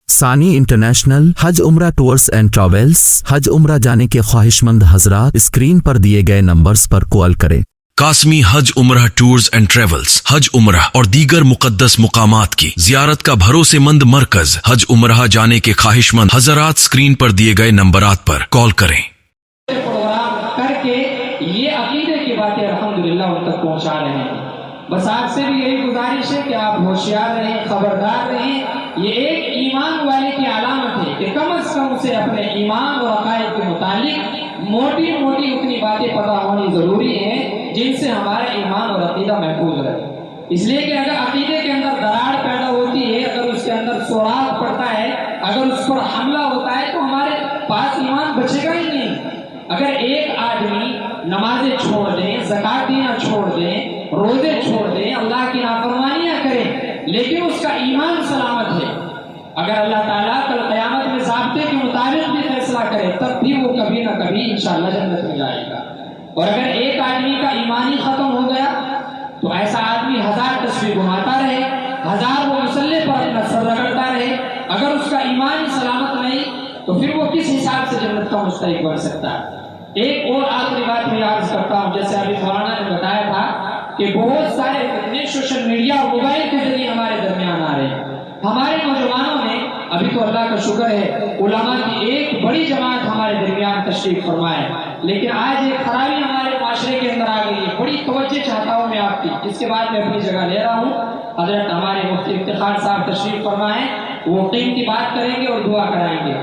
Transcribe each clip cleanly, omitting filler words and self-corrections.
ثانی انٹرنیشنل حج عمرہ tours and travels. حج عمرہ جانے کے خواہش مند حضرات اسکرین پر دیے گئے نمبرز پر کال کریں۔ قاسمی حج عمرہ ٹورز اینڈ ٹریولز حج عمرہ اور دیگر مقدس مقامات کی زیارت کا بھروسے مند مرکز۔ حج عمرہ جانے کے خواہش مند حضرات اسکرین پر دیے گئے نمبرات پر کال کریں۔ پروگرام کر کے یہ عقیدے کی باتیں الحمدللہ ان تک پہنچا رہے ہیں۔ بس آپ سے بھی یہی گزارش ہے کہ آپ ہوشیار رہیں، خبردار رہیں۔ یہ ایک ایمان والے کی علامت ہے کہ کم از کم اسے اپنے ایمان اور عقائد کے متعلق موٹی موٹی اتنی باتیں پتہ ہونی ضروری ہیں جن سے ہمارا ایمان اور عقیدہ محفوظ رہے۔ اس لیے کہ اگر عقیدے کے اندر دراڑ پیدا ہوتی ہے، اگر اس کے اندر سوراخ پڑتا ہے، اگر اس پر حملہ ہوتا ہے تو ہمارے پاس ایمان بچے گا ہی نہیں۔ اگر ایک آدمی نمازیں چھوڑ دیں، زکوٰۃ دینا چھوڑ دیں، روزے چھوڑ دیں، اللہ کی نافرمانیاں کریں، لیکن اس کا ایمان سلامت ہے، اگر اللہ تعالیٰ کل قیامت میں ضابطے کے مطابق بھی فیصلہ کرے تب بھی وہ کبھی نہ کبھی انشاءاللہ جنت میں جائے گا۔ اور اگر ایک آدمی کا ایمان ہی ختم ہو گیا تو ایسا آدمی 1000 تسبیح گھماتا رہے، 1000 وہ مصلے پر اپنا سر رگڑتا رہے، اگر اس کا ایمان ہی سلامت نہیں تو پھر وہ کس حساب سے جنت کا مستحق بن سکتا ہے۔ ایک اور آخری بات میں عرض کرتا ہوں، جیسے ابھی مولانا نے بتایا تھا کہ بہت سارے فتنے سوشل میڈیا اور موبائل کے ذریعے ہمارے درمیان آ رہے ہیں۔ ہمارے نوجوانوں نے ابھی تو اللہ کا شکر ہے علماء کی ایک بڑی جماعت ہمارے درمیان تشریف فرمائے، لیکن آج ایک خرابی ہمارے معاشرے کے اندر آ گئی ہے۔ بڑی توجہ چاہتا ہوں میں آپ کی، اس کے بعد میں اپنی جگہ لے رہا ہوں۔ حضرت ہمارے مفتی افتخار صاحب تشریف فرمائے، وہ قیمتی بات کریں گے اور دعا کرائیں گے۔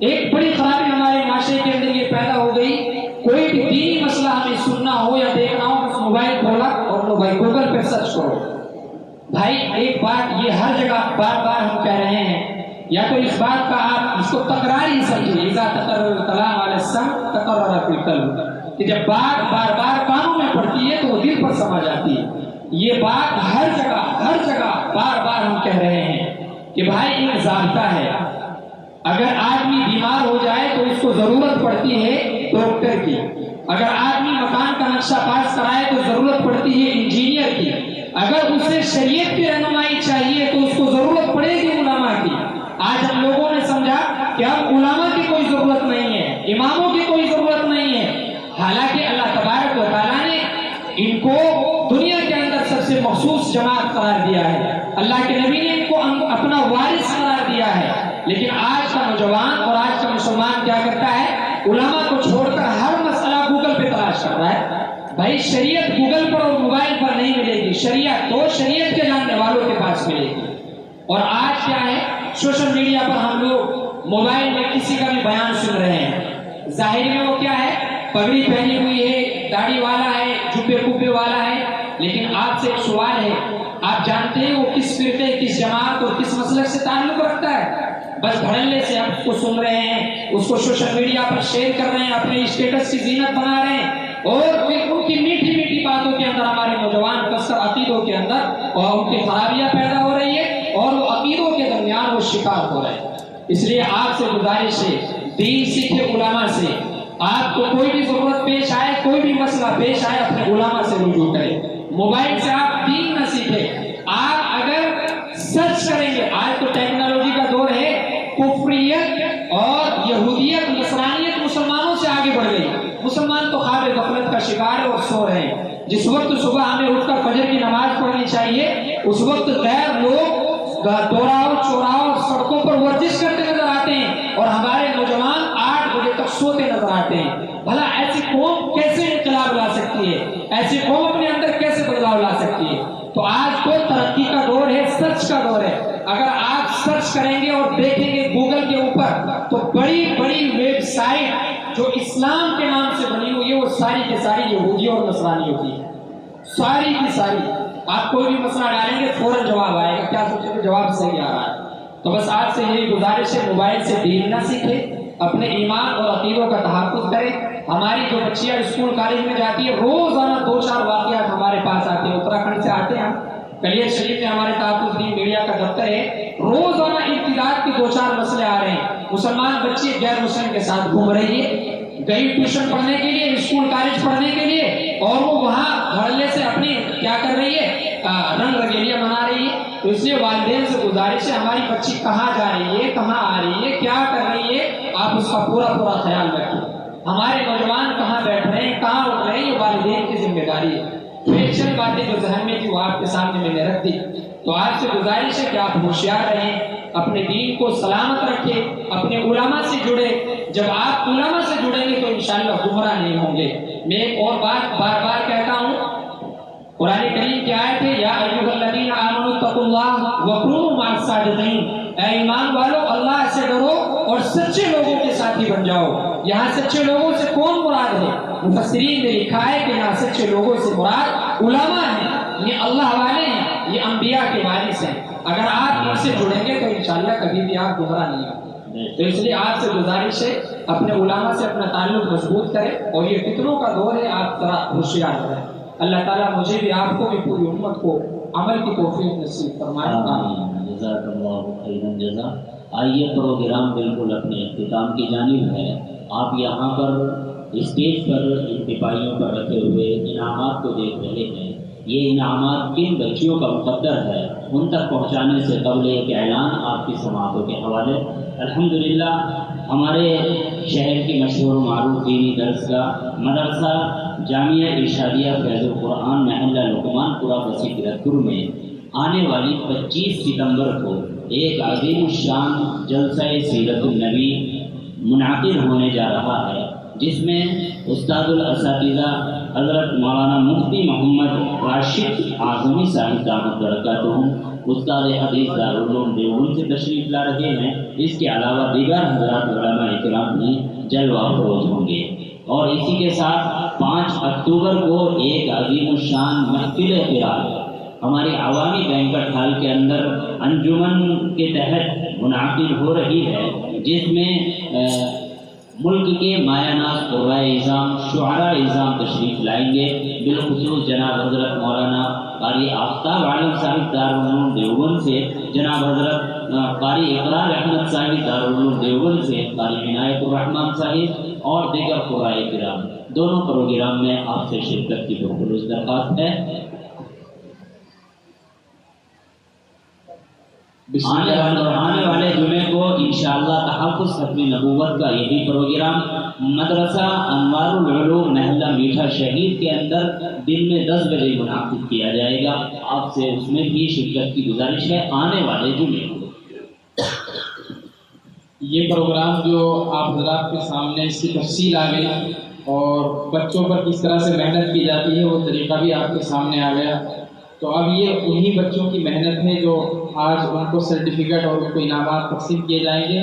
ایک بڑی خرابی ہمارے معاشرے کے اندر یہ پیدا ہو گئی، کوئی بھی دینی مسئلہ ہمیں سننا ہو یا دیکھنا ہو بس موبائل کھولا اور لو بھائی گوگل پہ سرچ کرو۔ بھائی ایک بات یہ ہر جگہ بار بار ہم کہہ رہے ہیں، یا تو اس بات کا آپ اس کو تکراری سمجھیں، اذا تکرر الکلام علی السمع تکرر فی القلب، کہ جب بات بار بار کانوں میں پڑتی ہے تو وہ دل پر سما جاتی ہے۔ یہ بات ہر جگہ بار بار ہم کہہ رہے ہیں کہ بھائی ایک ضابطہ ہے، اگر آدمی بیمار ہو جائے تو اس کو ضرورت پڑتی ہے ڈاکٹر کی، اگر آدمی مکان کا نقشہ پاس کرائے تو ضرورت پڑتی ہے انجینئر کی، اگر اسے شریعت کی رہنمائی چاہیے تو اس کو ضرورت پڑے گی علماء کی۔ آج ہم لوگوں نے سمجھا کہ اب علماء کی کوئی ضرورت نہیں ہے، اماموں کی کوئی ضرورت نہیں ہے، حالانکہ اللہ تبارک و تعالیٰ نے ان کو دنیا کے اندر سب سے مخصوص جماعت قرار دیا ہے، اللہ کے نبی نے ان کو اپنا وارث قرار دیا ہے۔ لیکن آج کا نوجوان اور آج کا مسلمان کیا کرتا ہے، علماء کو چھوڑ کر ہر مسئلہ گوگل پہ تلاش کرتا ہے۔ بھائی شریعت گوگل پر اور موبائل پر نہیں ملے گی، شریعت تو شریعت کے جاننے والوں کے پاس ملے گی۔ اور آج کیا ہے، سوشل میڈیا پر ہم لوگ موبائل میں کسی کا بھی بیان سن رہے ہیں، ظاہر میں وہ کیا ہے، پگڑی پہنی ہوئی ہے، داڑھی والا ہے، جبے کبے والا ہے، لیکن آپ سے ایک سوال ہے، آپ جانتے ہیں وہ کس فرقے، کس جماعت اور کس مسلک سے تعلق رکھتا ہے؟ بس دھڑلے سے آپ اس کو سن رہے ہیں، اس کو سوشل میڈیا پر شیئر کر رہے ہیں، اپنے اسٹیٹس کی زینت بنا رہے ہیں، اور پھر ان کی میٹھی میٹھی باتوں کے اندر ہمارے نوجوان کثر عقیدوں کے اندر اور ان کی خرابیاں پیدا ہو رہی ہے اور وہ عقیدوں کے درمیان وہ شکار ہو رہے ہیں۔ اس لیے آپ سے گزارش ہے، دین سیکھے علماء سے، آپ کو کوئی بھی ضرورت پیش آئے، کوئی بھی مسئلہ پیش آئے، اپنے علماء سے رجوع کریں۔ موبائل سے آپ دین نہ سیکھیں، آپ اگر سرچ کریں گے، آج تو ٹیکنالوجی کا دور ہے، کفریت اور یہودیت نصرانیت مسلمانوں سے آگے بڑھ گئی، مسلمان تو خواب غفلت کا شکار ہے اور سو رہے ہیں۔ جس وقت صبح ہمیں اٹھ کر فجر کی نماز پڑھنی چاہیے، اس وقت غیر لوگ دوراؤ چوراؤ اور سڑکوں پر ورزش کرتے نظر آتے ہیں اور ہمارے نوجوان 8 بجے تک سوتے نظر آتے ہیں۔ بھلا ایسی قوم کیسے انقلاب لا سکتی ہے، ایسی قوم اپنے اندر کیسے بدلاؤ لا سکتی ہے؟ تو آج تو ترقی کا دور ہے، سرچ کا دور ہے۔ اگر آپ سرچ کریں گے اور دیکھیں گے گوگل کے اوپر تو بڑی بڑی ویب سائٹ جو اسلام کے نام سے بنی ہوئی ہے وہ ساری کی ساری یہودیوں اور نصرانیوں کی ہے، ساری کی ساری۔ آپ کوئی بھی مسئلہ ڈالیں گے فوراً جواب آئے گا، کیا سوچیں گے جواب صحیح آ رہا ہے۔ تو بس آپ سے یہی گزارش ہے، موبائل سے دین نہ سیکھیں، اپنے ایمان اور عقیدوں کا تحفظ کریں۔ ہماری جو بچیاں اسکول کالج میں جاتی ہے روزانہ 2-4 واقعات ہمارے پاس آتے ہیں، اتراکھنڈ سے آتے ہیں، کلیئر شریف میں ہمارے تحفظ دین میڈیا کا دفتر ہے، روزانہ ارتداد کے 2-4 مسئلے آ رہے ہیں۔ مسلمان بچی غیر مسلم کے ساتھ گھوم رہی ہے، گئی ٹیوشن پڑھنے کے لیے، اسکول کالج پڑھنے کے لیے، اور وہ وہاں دھڑلے سے اپنی کیا کر رہی ہے رنگ رنگیلیاں منا رہی ہے. تو اس لیے والدین سے گزارش ہے ہماری بچی کہاں جا رہی ہے, کہاں آ رہی ہے, کیا کر رہی ہے, آپ اس کا پورا خیال رکھیں. ہمارے نوجوان کہاں بیٹھ رہے ہیں, کہاں اٹھ رہے ہیں, یہ والدین کی ذمہ داری ہے. ایک چند باتیں جو ذہن میں تھی وہ آپ کے سامنے میں نے رکھ دی. تو آپ سے گزارش ہے کہ آپ ہوشیار رہیں, اپنے دین کو سلامت رکھیں, اپنے علماء سے جڑے. جب آپ علماء سے جڑیں گے تو انشاءاللہ گمراہ نہیں ہوں گے. میں ایک اور بات بار بار کہتا ہوں, قرآن کریم کی آیت ہے یا ایھا الذین آمنوا اتقوا اللہ وکونوا مع الصادقین, اے ایمان والو اللہ سے ڈرو اور سچے لوگوں کے ساتھی بن جاؤ. یہاں سچے لوگوں سے کون مراد ہے؟ مفسرین نے لکھا ہے کہ یہاں سچے لوگوں سے مراد علماء ہیں, یہ اللہ والے ہیں, یہ انبیاء کے وارث ہیں. اگر آپ ان سے جڑیں گے تو انشاءاللہ کبھی بھی آپ گمراہ نہیں ہوں. تو اس لیے آپ سے گزارش ہے اپنے علماء سے اپنا تعلق مضبوط کریں, اور یہ فتنوں کا دور ہے, آپ ذرا ہوشیار رہیں. اللہ تعالیٰ مجھے بھی آپ کو بھی پوری امت کو عمل کی توفیق نصیب فرمائے. جزاک اللہ خیرا جزا. آئیے پروگرام بالکل اپنے اختتام کی جانب ہے. آپ یہاں پر اسٹیج پر انتفاعیوں پر رکھے ہوئے انعامات کو دیکھ رہے ہیں. یہ انعامات کن بچیوں کا مقدر ہے ان تک پہنچانے سے قبل ایک اعلان آپ کی سماعتوں کے حوالے. الحمدللہ ہمارے شہر کی مشہور معروف دینی درسگاہ مدرسہ جامعہ ارشادیہ فیض القرآن محلہ لقمان پورہ بسی گرتپور میں آنے والی 25 ستمبر کو ایک عظیم الشان جلسہ سیرت النبی منعقد ہونے جا رہا ہے, جس میں استاد الاساتذہ حضرت مولانا مفتی محمد راشد اعظمی صاحب دامت برکاتہم استاد حدیث دارالعلوم دیوبند سے تشریف لا رہے ہیں. اس کے علاوہ دیگر حضرات علماء کرام بھی جلوہ افروز ہوں گے. اور اسی کے ساتھ 5 اکتوبر کو ایک عظیم الشان محفل قرات ہماری عوامی بینکٹ ہال کے اندر انجمن کے تحت منعقد ہو رہی ہے, جس میں ملک کے مایہ ناز قرائے اعظام شعراء اعظام تشریف لائیں گے. بالخصوص جناب حضرت مولانا قاری آفتاب عالم صاحب دارالعلوم دیوبند سے, جناب حضرت قاری اقرار احمد صاحب دارالعلوم دیوبند سے, قاری عنایت الرحمن صاحب اور دیگر قرائے کرام. دونوں پروگرام میں آپ سے شرکت کی پرخلوص درخواست ہے. آنے والے جمعے کو انشاءاللہ تحفظ ختم نبوت کا یہی پروگرام مدرسہ انوار العلوم محلہ میٹھا شہید کے اندر دن میں 10 بجے منعقد کیا جائے گا. آپ سے اس میں بھی شرکت کی گزارش ہے آنے والے جمعے کو. یہ پروگرام جو آپ حضرات کے سامنے اس کی تفصیل آ گئی اور بچوں پر کس طرح سے محنت کی جاتی ہے وہ طریقہ بھی آپ کے سامنے آ گیا. تو اب یہ انہی بچوں کی محنت ہے جو آج ان کو سرٹیفکیٹ اور ان کو انعامات تقسیم کیے جائیں گے.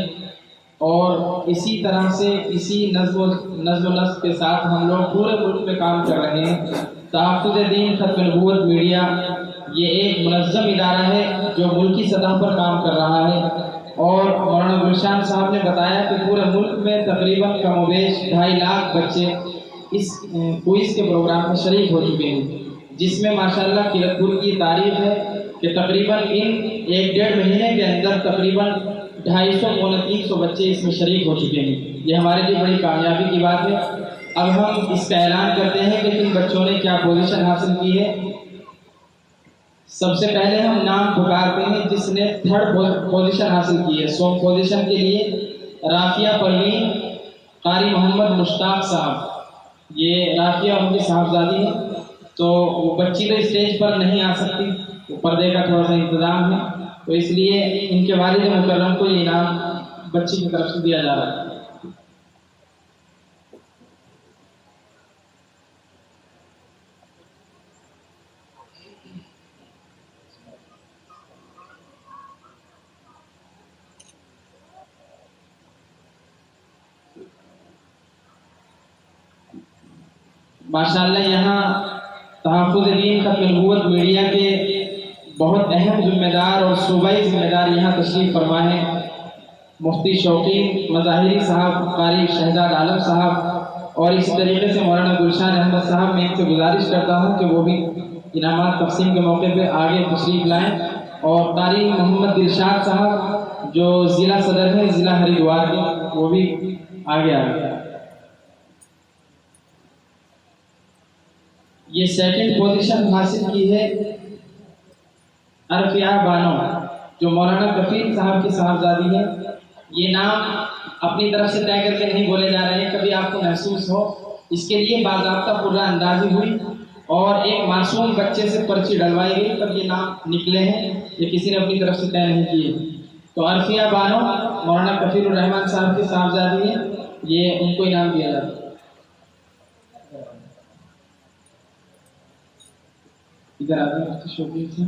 اور اسی طرح سے اسی نظم و نسق کے ساتھ ہم لوگ پورے ملک میں کام کر رہے ہیں. تحفظ دین ختم نبوت میڈیا یہ ایک منظم ادارہ ہے جو ملکی سطح پر کام کر رہا ہے. اور مولانا گلشان صاحب نے بتایا کہ پورے ملک میں تقریباً کم و بیش 2.5 لاکھ بچے اس کوئز کے پروگرام میں شریک ہو چکے ہیں, جس میں ماشاءاللہ کرتپور کی تعریف ہے کہ تقریباً ان 1-1.5 مہینے کے اندر تقریباً 250-300 بچے اس میں شریک ہو چکے ہیں. یہ ہمارے لیے بڑی کامیابی کی بات ہے. اب ہم اس کا اعلان کرتے ہیں کہ کن بچوں نے کیا پوزیشن حاصل کی ہے. سب سے پہلے ہم نام پکارتے ہیں جس نے 3rd پوزیشن حاصل کی ہے. 100 پوزیشن کے لیے رافیہ پروین قاری محمد مشتاق صاحب, یہ رافیہ ان کی صاحبزادی ہے. تو وہ بچی تو اسٹیج پر نہیں آ سکتی, پردے کا تھوڑا سا انتظام ہے, تو اس لیے ان کے والد مکرم کو یہ انعام بچی کی طرف سے دیا جا رہا ہے. ماشاءاللہ یہاں تحفظ دین ختم نبوت میڈیا کے بہت اہم ذمہ دار اور صوبائی ذمہ دار یہاں تشریف فرما ہے. مفتی شوقین مظاہری صاحب, قاری شہزاد عالم صاحب, اور اسی طریقے سے مولانا گلشان احمد صاحب. میں ان سے گزارش کرتا ہوں کہ وہ بھی انعامات تقسیم کے موقع پہ آگے تشریف لائیں. اور قاری محمد دلشاد صاحب جو ضلع صدر ہیں ضلع ہریدوار کے, وہ بھی آگے آ گئے. یہ سیکنڈ پوزیشن حاصل کی ہے عرفیہ بانو جو مولانا کفیل صاحب کی صاحبزادی ہے. یہ نام اپنی طرف سے طے کر کے نہیں بولے جا رہے ہیں, کبھی آپ کو محسوس ہو اس کے لیے باضابطہ پورا اندازی ہوئی اور ایک معصوم بچے سے پرچی ڈلوائی گئی, تب یہ نام نکلے ہیں, یہ کسی نے اپنی طرف سے طے نہیں کیے. تو عرفیہ بانو مولانا کفیل الرحمان صاحب کی صاحبزادی ہے, یہ ان کو انعام دیا جاتا ہے. ادھر آتے شوقین سے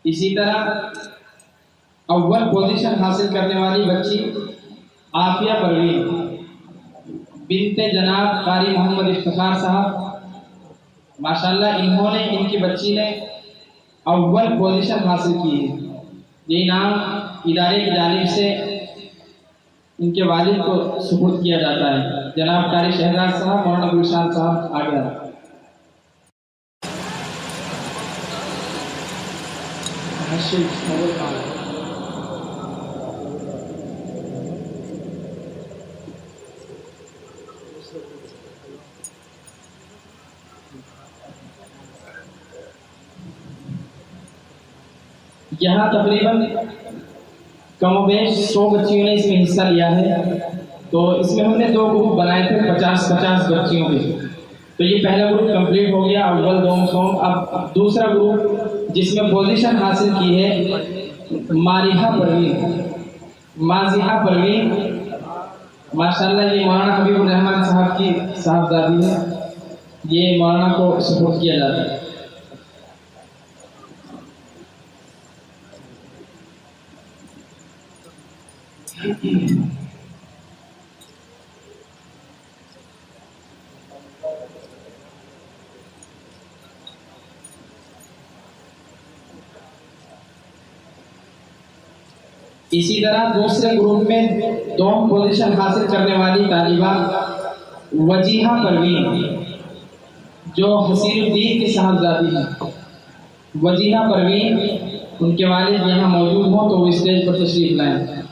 اسی طرح اول پوزیشن حاصل کرنے والی بچی عافیہ پروین بنت جناب قاری محمد افتخار صاحب, ماشاءاللہ انہوں نے, ان کی بچی نے اول پوزیشن حاصل کی ہے. یہ انعام ادارے کی جانب سے ان کے والد کو سپرد کیا جاتا ہے. جناب قاری شہزاد صاحب, مولانا گلشان صاحب آگے آئے. یہاں تقریباً کم و بیش 100 بچیوں نے اس میں حصہ لیا ہے. تو اس میں ہم نے 2 گروپ بنائے تھے 50-50 بچیوں کے. تو یہ پہلا گروپ کمپلیٹ ہو گیا, اول دوم سوم. اب دوسرا گروپ جس میں پوزیشن حاصل کی ہے ماریحہ پروین, مازیحہ پروین, ماشاءاللہ یہ مولانا حبیب الرحمان صاحب کی صاحبزادی ہے. یہ مولانا کو سپورٹ کیا جاتا ہے. اسی طرح دوسرے گروپ میں دوم پوزیشن حاصل کرنے والی طالبہ وجیحہ پروین جو حسین الدین کی صاحبزادی ہے. وجیحہ پروین, ان کے والد یہاں موجود ہوں تو وہ اسٹیج پر تشریف لائیں.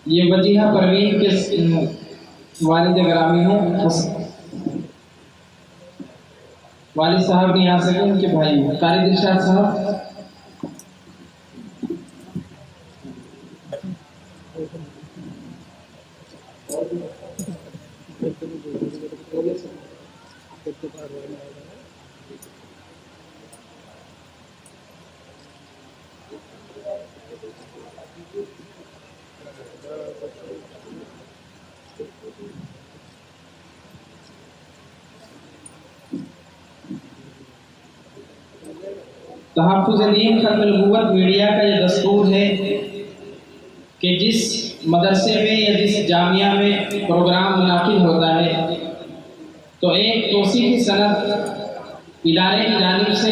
یہ وجیحہ پروین کے والد گرامی ہیں, والد صاحب نہیں آ سکے, ان کے بھائی قاری دلشاد صاحب. تحفظ دین ختم نبوت میڈیا کا یہ دستور ہے کہ جس مدرسے میں یا جس جامعہ میں پروگرام منعقد ہوتا ہے تو ایک توصیفی سند ادارے کی جانب سے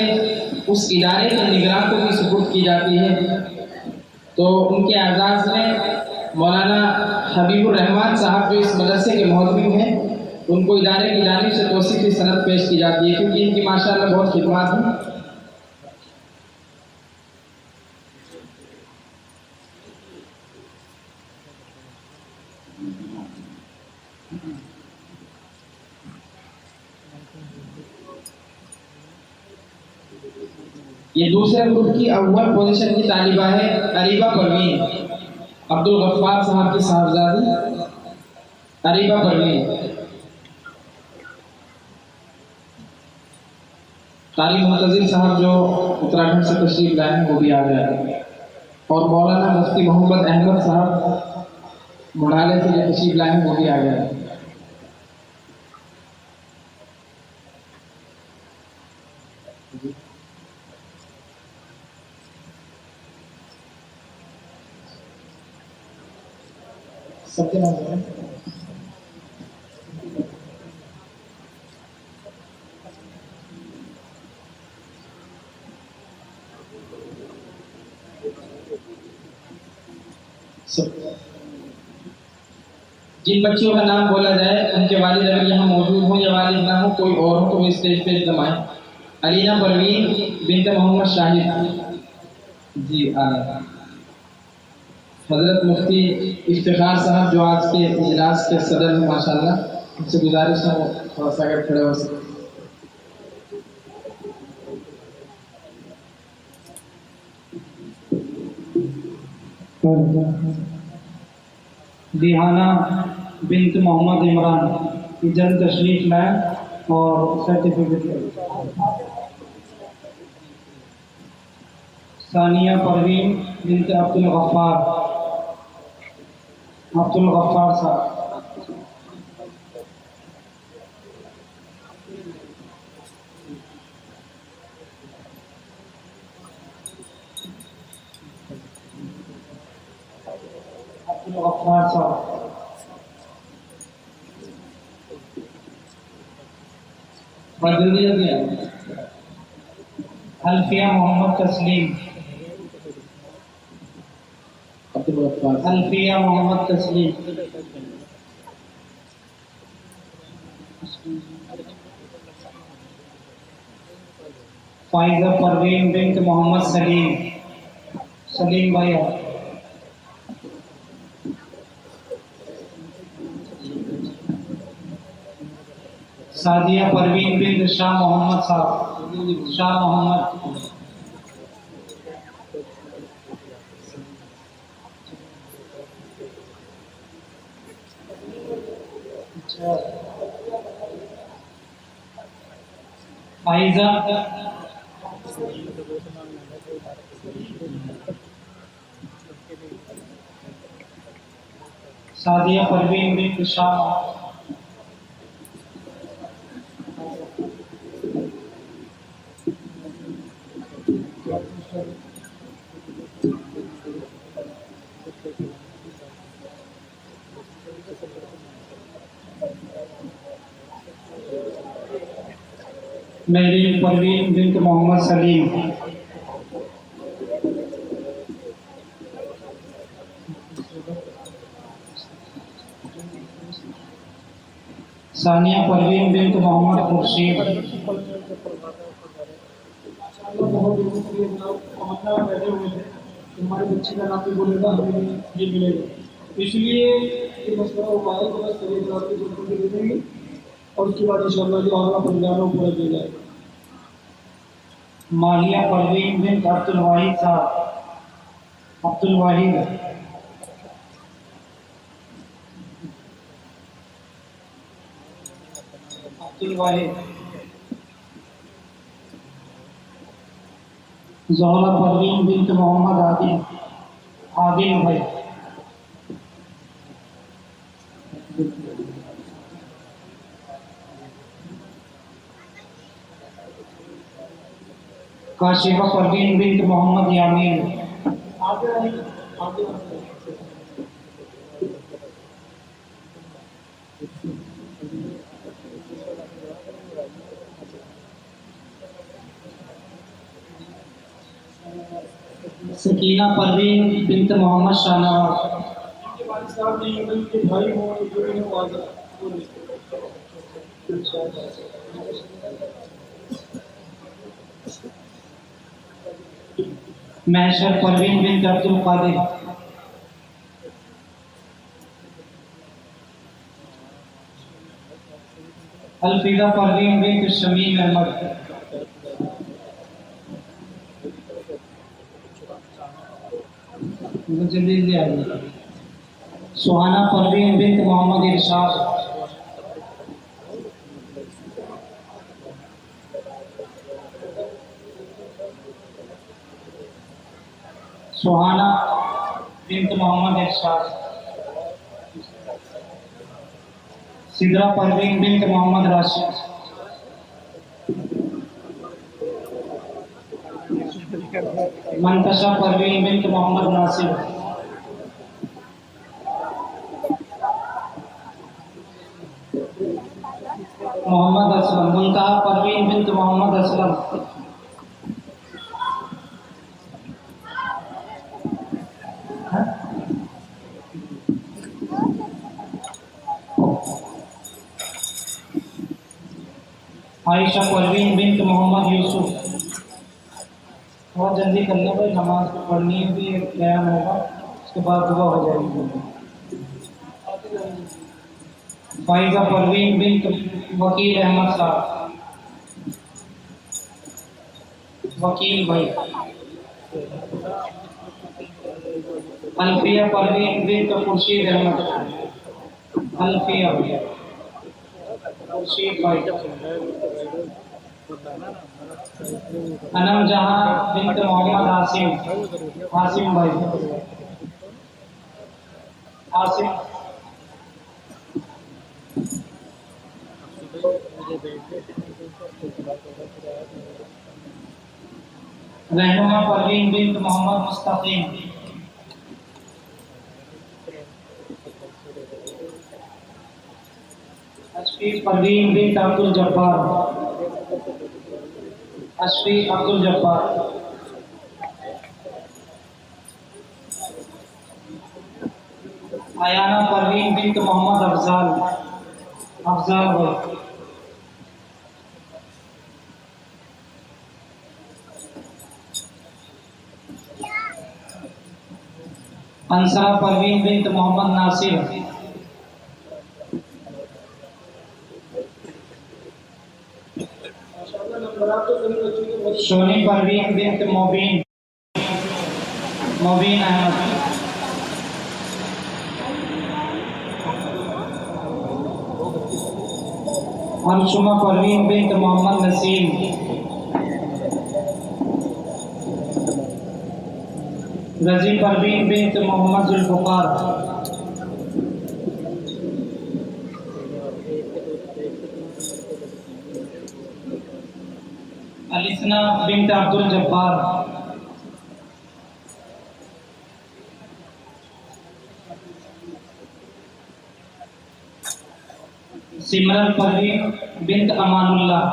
اس ادارے کے نگراں کو بھی سپرد کی جاتی ہے. تو ان کے اعزاز میں مولانا حبیب الرحمان صاحب جو اس مدرسے کے مہتمم ہیں ان کو ادارے کی جانب سے توصیفی سند پیش کی جاتی ہے, کیونکہ ان کی ماشاءاللہ بہت خدمات ہیں. یہ دوسرے گروپ کی اول پوزیشن کی طالبہ ہے اریبہ پروین, عبد الغفار صاحب کی صاحبزادی اریبہ پروین. قاری منتظر صاحب جو اتراکھنڈ سے تشریف لائے ہیں وہ بھی آ گئے, اور مولانا مفتی محمد احمد صاحب مڑالے سے جو تشریف لائے ہیں وہ بھی آ گئے. سب کے نام ہے. جن بچیوں کا نام بولا جائے ان کے والد اگر یہاں موجود ہوں یا والد نہ ہوں، کوئی اور ہو تو وہ اسٹیج پہ ایک دم آئیں۔ علینا پروین بنت محمد شاہد جی آنا۔ حضرت مفتی افتخار صاحب جو آج کے اجلاس کے صدر ہیں ماشاءاللہ، ان سے گزارش ہے وہ تھوڑا سا اگر کھڑے ہو سکے۔ دیہانہ بنت محمد عمران کی جلد تشریف لائیں اور سرٹیفکیٹ لیں۔ ثانیہ پروین بنت عبدالغفار صاحب۔ عبدالغفار صاحب۔ الفیہ محمد تسلیم۔ الفیہ محمد تسلیم۔ فائزہ پروین بنت محمد سلیم بھائی۔ سعدیہ پروین بنت شاہ محمد صاحب، شاہ محمد۔ فائزہ سعدیہ پروین بنت شاہ۔ میرین پروین بنت محمد سلیم۔ ثانیہ پروین بنت محمد خورشید۔ ہمارے بچے کا نام بھی بولے گا ہمیں یہ ملے گا، اس لیے یہ مسئلہ ہوا ہے کہ بس طریقے دیں گے اور اس کے بعد انشاءاللہ جو آگا پنجابوں پورا دے جائے گا۔ مالیہ پروین بنت عبدالواحد صاحب، عبدالواحد۔ زہرہ پروین بنت محمد عادل بھائی۔ کاشفہ پروین بنت محمد یامین۔ سکینہ پروین بنت محمد شاہنواز۔ محشر پروین بنت عبدالقادر۔ الفیدہ پروین بنت شمیم احمد۔ سہانہ پروین بنت محمد ارشاد۔ سہانہ بنت محمد ارشاد۔ سدرہ پروین بنت محمد راشد۔ منتشا پروین بنت محمد ناصر۔ محمد اسلم۔ منتہا پروین بنت محمد اسلم۔ عائشہ پروین بنت محمد یوسف. بہت جلدی کر لیں بھائی، نماز پڑھنی ہے بھی، ایک بیان ہوگا اس کے بعد دعا ہو جائے گی. فائزہ پروین بنت وکیل احمد صاحب. وکیل بھائی. الفیہ پروین بنت خورشید احمد. الفیہ خورشید بھائی. انم جہاں بنت محمد عاصم. عاصم بھائی. عاصم. رہنما پروین بنت محمد مستقیم. اشفیق پروین بنت عبد الجبار. اشفیق عبد الجبار. ایانہ پروین بنت محمد افضال. افضال بھائی. انصرہ پروین بنت محمد ناصر. سونی پروین بنت مبین. مبین احمد. انشمہ پروین بنت محمد نسیم. رضی پروین بنت محمد ذوالفقار. السنہ بنت عبد الجبار. سمرن پروین بنت امان اللہ.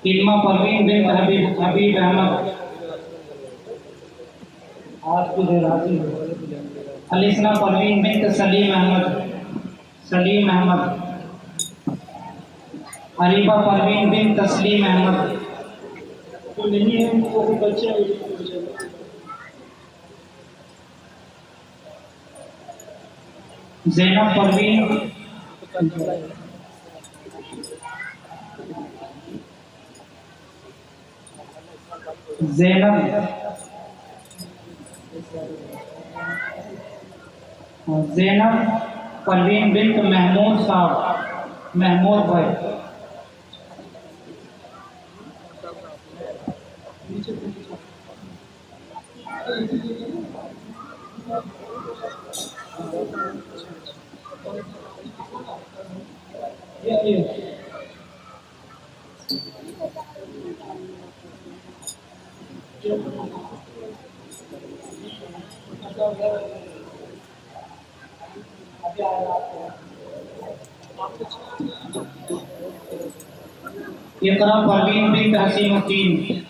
علمہ پروین بنت حبیب احمد. آج کو دے راضی ہو. السنہ پروین بنت سلیم احمد. سلیم احمد. حریبہ پروین بنت تسلیم احمد. زینب پروین. زینب. زینب پروین بنت محمود صاحب. محمود بھائی. اقرا پروین بنت حسین الدین.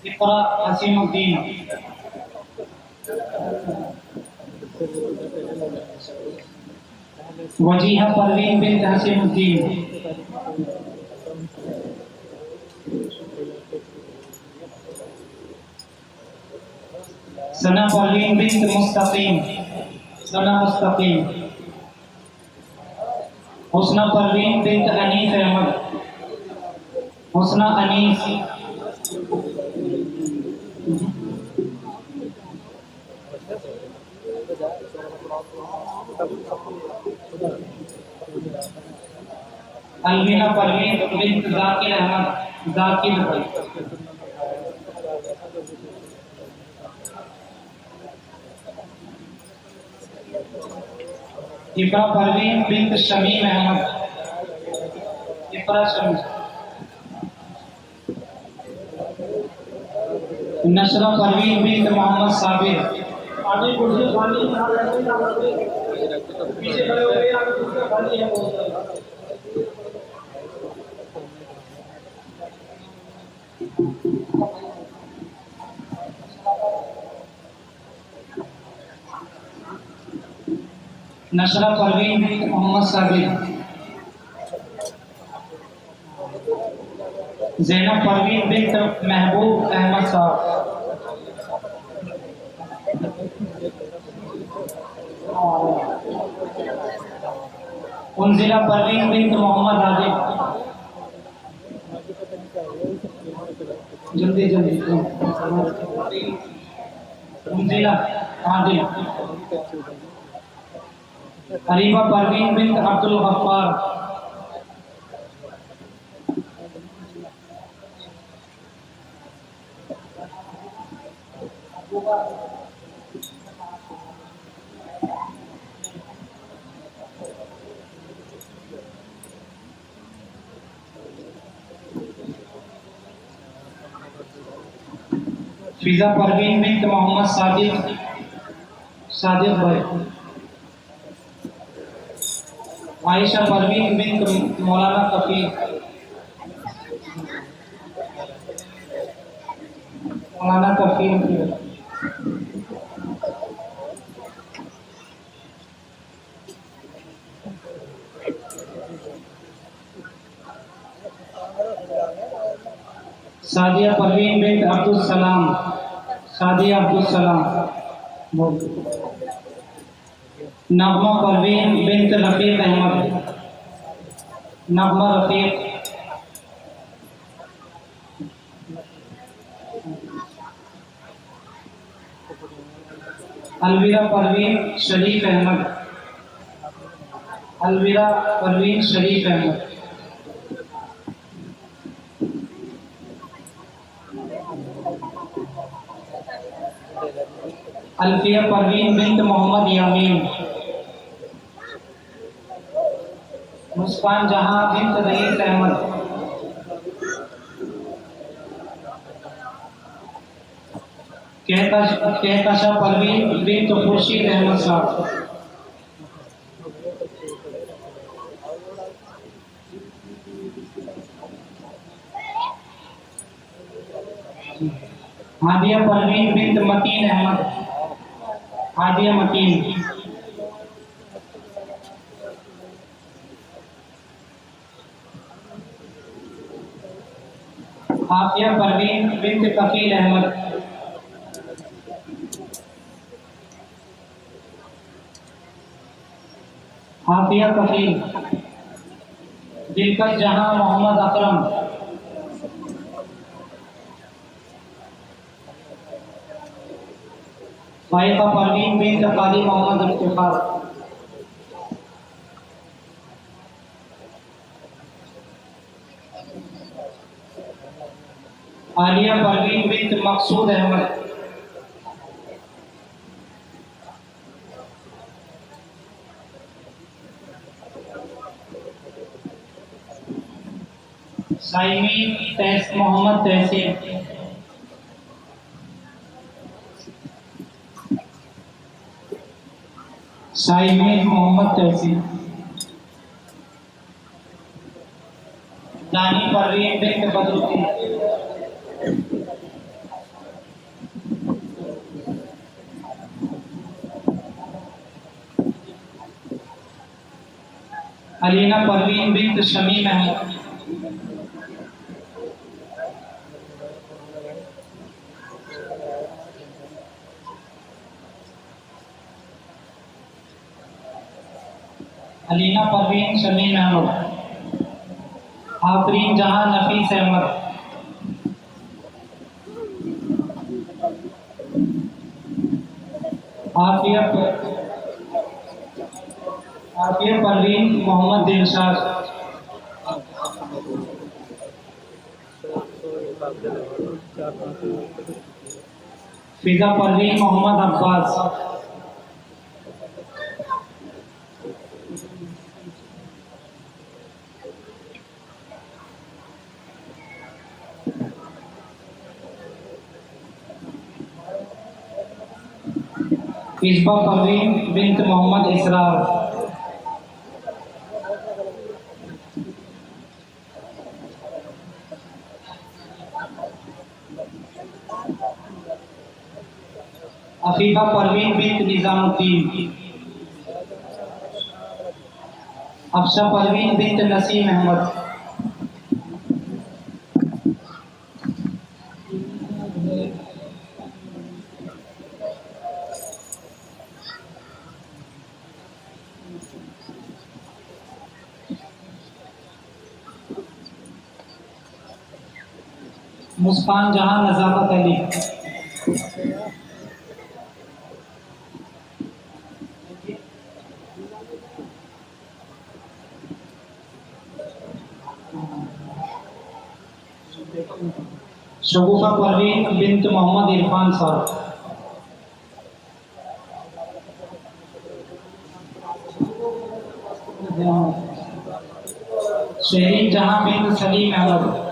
اقرا حسین الدین. وجیہہ پروین بنت حسین الدین. ثنا پروین بنت مستقیم. ثنا مستقیم. حسنہ پروین بنت انیس احمد. حسنہ انیس. الوینہ پروین بنت ذاکر احمد. ذاکر بھائی. اقرا پروین بنت شمیم احمد. اقرا شمیم. نشرہ پروین بنت محمد صابر. نشرہ پروین بنت محمد ثابت، زینب پروین بنت محبوب احمد صاحب، انزلہ پروین بنت محمد عادل، جلدی جلدی انزلہ عادل، حریبہ پروین بنت عبد الغفار، فضا پروین بنت محمد صادق بھائی، عائشہ پروین بنت مولانا کفیل، سعدیہ پروین بنت عبدالسلام، نغمہ پروین بنت رفیق احمد، الویرا پروین شریف احمد، الفیہ پروین بنت محمد یامین، مسکان جہاں بنت رئیس احمد، کہکشاں پروین بنت خورشید احمد صاحب، ہادیہ پروین بنت متین احمد، عافیہ پروین بنت کفیل احمد، دلکش جہاں محمد اکرم، فائقہ پروین بنت قاضی محمد افتخار، عالیہ پروین بنت مقصود احمد، سائمین محمد تحسین، دانی پروین بنت بدرالدین، علینا پروین بنت شمیم احمد، علینا پروین شمیم احمد، آفرین جہاں نفیس احمد، عافیہ پروین محمد دلشاد، فضا پروین محمد عباس، عشبہ پروین بنت محمد اسرار، عفیفہ پروین بنت نظام الدین، افشا پروین بنت نسیم احمد، مسکان جہاں نزاکت علی، شگوفہ پروین بنت محمد عرفان صاحب، شہرین جہاں بنت سلیم احمد،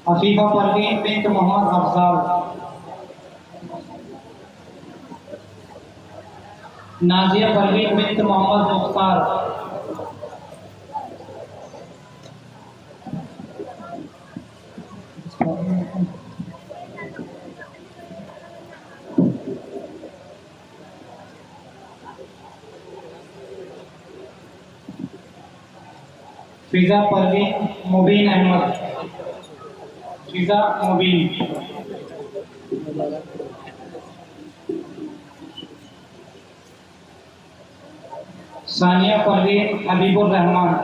عفیفہ پروین بنت محمد افضال، نازیہ پروین بنت محمد مختار، فضا پروین مبین احمد، فضا مبین، ثانیہ پروین حبیب الرحمان،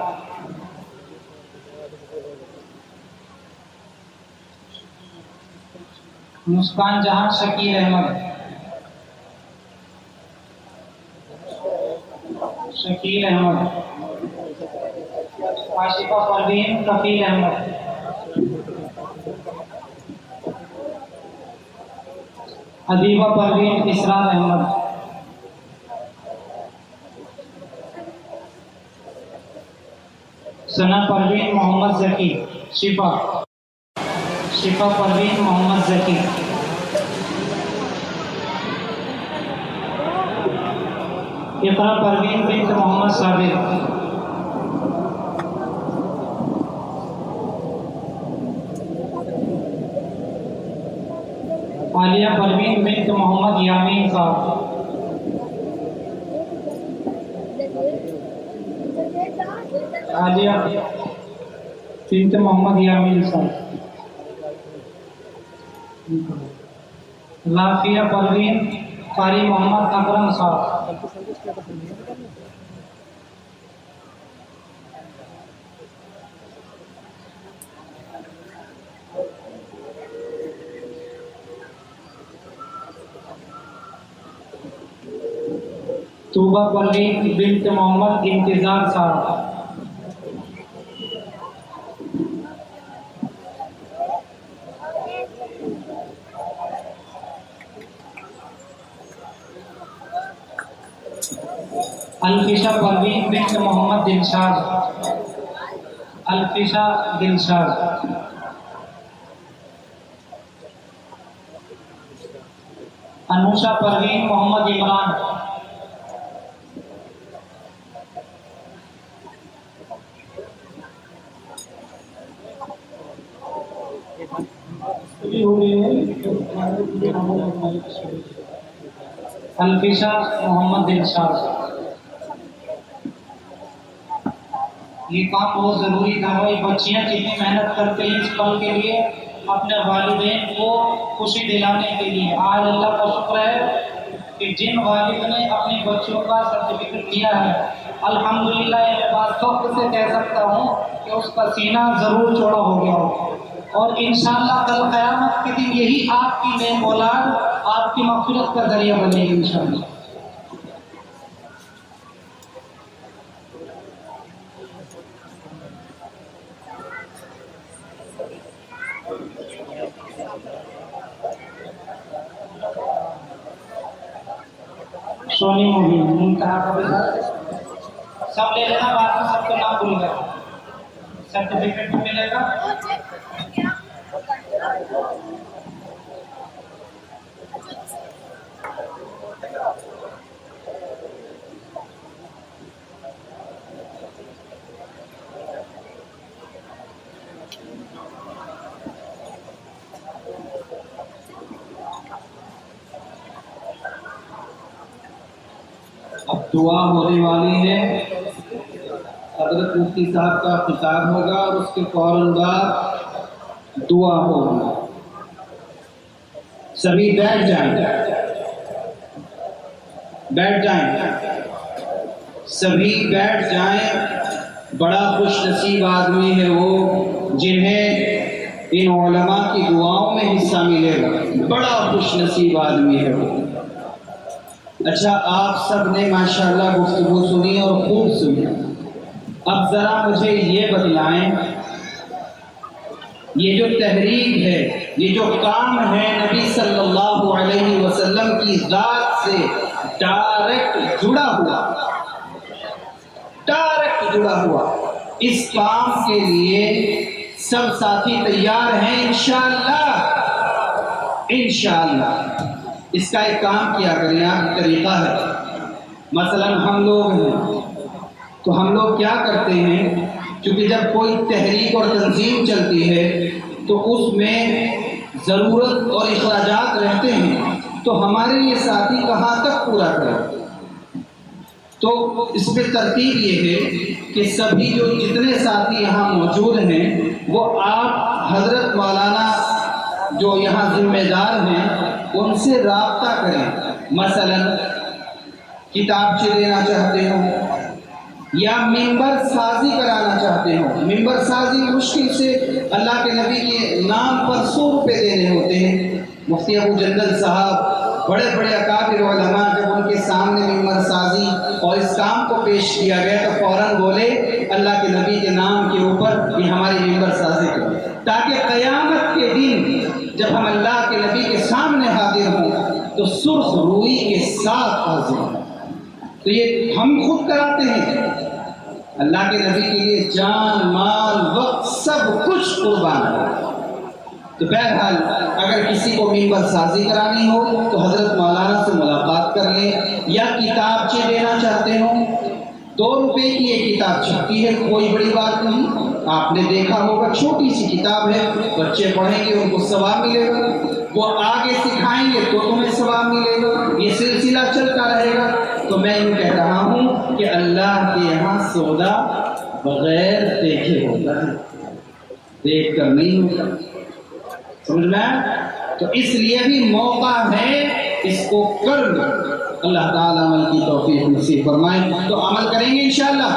مسکان جہاں شکیل احمد، شکیل احمد، عاشقہ پروین کفیل احمد، حبیبہ پروین اسرار احمد، ثنا پروین محمد ذکی، شفا پروین محمد ذکی، اقرا پروین بنت محمد صابر، عالیہ پروین بنت محمد یامین صاحب، عالیہ بنت محمد یامین صاحب، لافیہ پروین قاری محمد اکرم صاحب، طوبہ پروین بنت محمد انتظار صاحب، الفشا پروین بنت محمد دلشاد، الفشا دلشاد، انوشا پروین محمد عمران، الفشا محمد دلشاد۔ یہ کام بہت ضروری تھا بھائی، بچیاں جتنی محنت کرتے ہیں اس پل کے لیے اپنے والدین کو خوشی دلانے کے لیے، آج اللہ کا شکر ہے کہ جن والد نے اپنے بچوں کا سرٹیفکیٹ دیا ہے، الحمدللہ یہ بات فخر سے کہہ سکتا ہوں کہ اس کا سینہ ضرور چوڑا ہو گیا ہو، اور انشاءاللہ کل قیامت کے دن یہی آپ کی نیک اولاد آپ کی مغفرت کا ذریعہ بنے گی انشاءاللہ۔ سونی مووی منتہا کا بھی سب لے لینا، بعد میں سب کے نام بھول گئے، سرٹیفکیٹ بھی ملے گا۔ دعا ہونے والی ہے. حضرت مفتی صاحب کا خطاب ہوگا اور اس کے فوراً بعد دعا ہوگا. سبھی بیٹھ جائیں. سبھی بیٹھ جائیں. بڑا خوش نصیب آدمی ہے وہ جنہیں ان علماء کی دعاؤں میں حصہ ملے گا. بڑا خوش نصیب آدمی ہے وہ. اچھا، آپ سب نے ماشاءاللہ گفتگو سنی اور خوب سنی. اب ذرا مجھے یہ بتلائیں، یہ جو تحریک ہے، یہ جو کام ہے نبی صلی اللہ علیہ وسلم کی ذات سے ڈائریکٹ جڑا ہوا، اس کام کے لیے سب ساتھی تیار ہیں انشاءاللہ. اس کا ایک کام کیا کریں. آپ طریقہ ہے، مثلا ہم لوگ ہیں تو ہم لوگ کیا کرتے ہیں، کیونکہ جب کوئی تحریک اور تنظیم چلتی ہے تو اس میں ضرورت اور اخراجات رہتے ہیں، تو ہمارے یہ ساتھی کہاں تک پورا کریں. تو اس پہ ترتیب یہ ہے کہ سبھی جتنے ساتھی یہاں موجود ہیں وہ آپ حضرت مولانا جو یہاں ذمہ دار ہیں ان سے رابطہ کریں. مثلا کتابچے دینا چاہتے ہو یا ممبر سازی کرانا چاہتے ہو. ممبر سازی مشکل سے اللہ کے نبی کے نام پر 100 روپے دینے ہوتے ہیں. مفتی ابو جندل صاحب، بڑے بڑے اکابر علماء، جب ان کے سامنے ممبر سازی اور اس کام کو پیش کیا گیا تو فوراً بولے اللہ کے نبی کے نام کے اوپر یہ ہماری ممبر سازی کرو، تاکہ قیامت کے دن جب ہم اللہ کے نبی کے سامنے حاضر ہوں تو سرخ روئی کے ساتھ حاضر ہوں. تو یہ ہم خود کراتے ہیں. اللہ کے نبی کے لیے جان، مال، وقت سب کچھ قربان ہے. تو بہرحال اگر کسی کو ممبر سازی کرانی ہو تو حضرت مولانا سے ملاقات کر لیں. یا کتابچے دینا چاہتے ہوں، 2 روپے کی ایک کتاب چھپتی ہے، کوئی بڑی بات نہیں. آپ نے دیکھا ہوگا چھوٹی سی کتاب ہے، بچے پڑھیں گے ان کو ثواب ملے گا، وہ آگے سکھائیں گے تو تمہیں ثواب ملے گا. یہ سلسلہ چلتا رہے گا. تو میں یوں کہہ رہا ہوں کہ اللہ کے یہاں سودا بغیر دیکھے ہوتا ہے، دیکھ کر نہیں ہوتا. سمجھ میں؟ تو اس لیے بھی موقع ہے، اس کو کر لو. اللہ تعالیٰ عمل کی توفیق نصیب فرمائے. تو عمل کریں گے انشاءاللہ.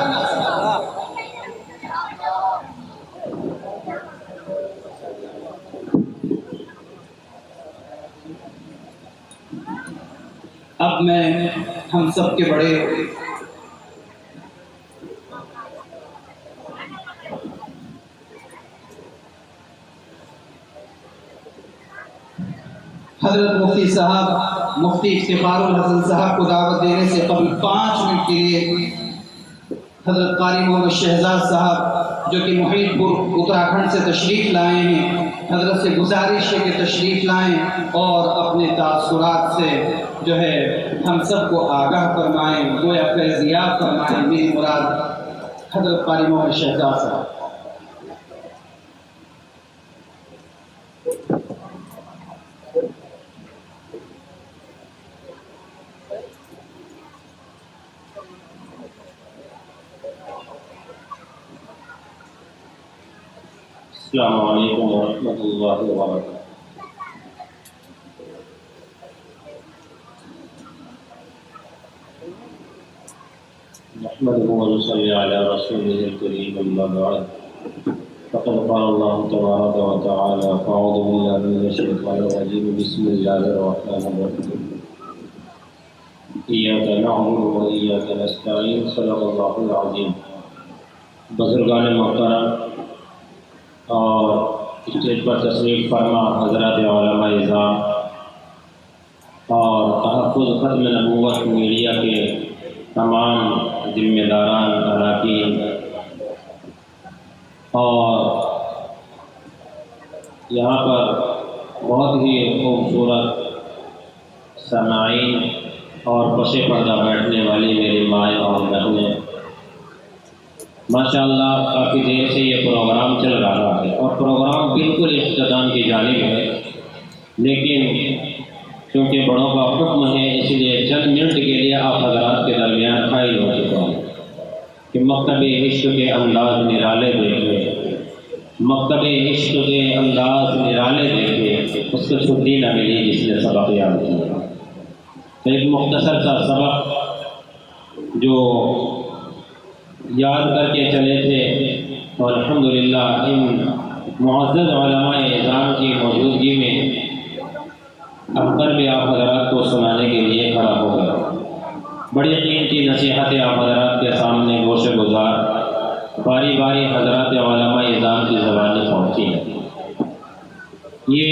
اب میں ہم سب کے بڑے حضرت مفتی صاحب، مفتی افتخار الحسن صاحب کو دعوت دینے سے قبل 5 منٹ کے لیے حضرت قاری محمد شہزاد صاحب جو کہ محیط پور اتراکھنڈ سے تشریف لائے ہیں، حضرت سے گزارش ہے کہ تشریف لائیں اور اپنے تاثرات سے جو ہے ہم سب کو آگاہ فرمائیں، گویا فیضیاب فرمائیں. میری مراد حضرت قاری محمد شہزاد صاحب. السلام علیکم ورحمۃ اللہ وبرکاتہ. نحمده ونصلي على رسوله الكريم اما بعد فقد قال الله تبارك وتعالى فاعوذ بالله من الشيطان الرجيم بسم الله الرحمن الرحيم إياك نعبد وإياك نستعين صدق الله العظيم. بزرگان محترم اور اسٹیج پر تشریف فرما حضرات علماء اعظام اور تحفظ ختم نبوت میڈیا کے تمام ذمہ داران اراکین اور یہاں پر بہت ہی خوبصورت سامعین اور پس پردہ بیٹھنے والی میری مائیں اور بہنیں، ماشاءاللہ کافی دیر سے یہ پروگرام چل رہا ہے اور پروگرام بالکل اختتام کی جانب ہے، لیکن کیونکہ بڑوں کا حکم ہے، اس لیے چند منٹ کے لیے آپ حضرات کے درمیان حائل ہو چکا ہوں کہ مکتب عشق کے انداز نرالے دیکھے، مکتب عشق کے انداز نرالے دیکھے، اس کو چھٹی نہ ملی جس نے سبق یاد کیا۔ تو ایک مختصر سا سبق جو یاد کر کے چلے تھے، اور الحمدللہ ان معزز علماء اعظام کی موجودگی میں اب کر بھی آپ حضرات کو سنانے کے لیے کھڑا ہو گیا۔ بڑی قیمتی نصیحتیں آپ حضرات کے سامنے گوش گزار باری باری حضرات علماء اعظام کی زبان پہنچی ہے۔ یہ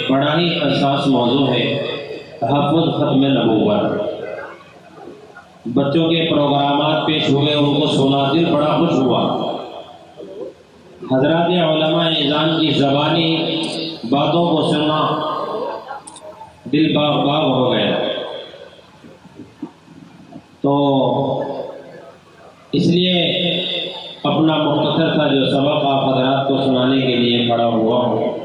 بڑا ہی حساس موضوع ہے، تحفظ ختم نبوت۔ بچوں کے پروگرامات پیش ہوئے، ان کو سنا، دل بڑا خوش ہوا۔ حضرات علماء اعظام کی زبانی باتوں کو سننا دل باغ باغ ہو گیا۔ تو اس لیے اپنا مختصر تھا جو سبق آپ حضرات کو سنانے کے لیے کھڑا ہوا ہوں۔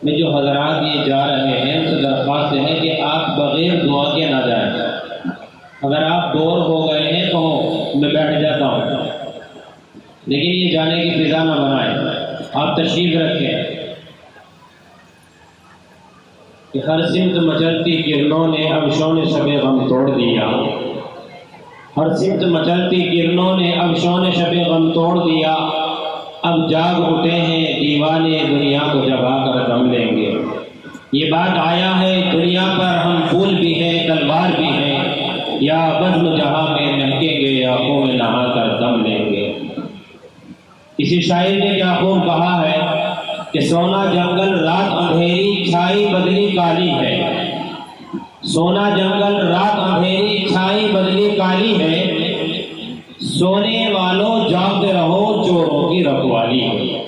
میں جو حضرات یہ جا رہے ہیں ان سے درخواست ہے کہ آپ بغیر دعا کے نہ جائیں۔ اگر آپ بور ہو گئے ہیں تو میں بیٹھ جاتا ہوں، لیکن یہ جانے کی فضا نہ بنائیں، آپ تشریف رکھیں کہ ہر سمت مچلتی کرنوں نے اب شون شب غم توڑ دیا، ہر سمت مچلتی کرنوں نے اب شون شب غم توڑ دیا، اب جاگ اٹھے ہیں دیوانے دنیا کو جگا کر دم لیں گے۔ یہ بات آیا ہے دنیا پر ہم پھول بھی ہیں تلوار بھی ہیں، یا بزم جہاں میں مہکیں گے آنکھوں میں نہا کر دم لیں گے۔ کسی شاعر نے کیا خوب کہا ہے کہ سونا جنگل رات اندھیری چھائی بدلی کالی ہے، سونا جنگل رات اندھیری چھائی بدلی کالی ہے، سونے والوں جاگتے رہو چوروں کی رکھوالی ہے۔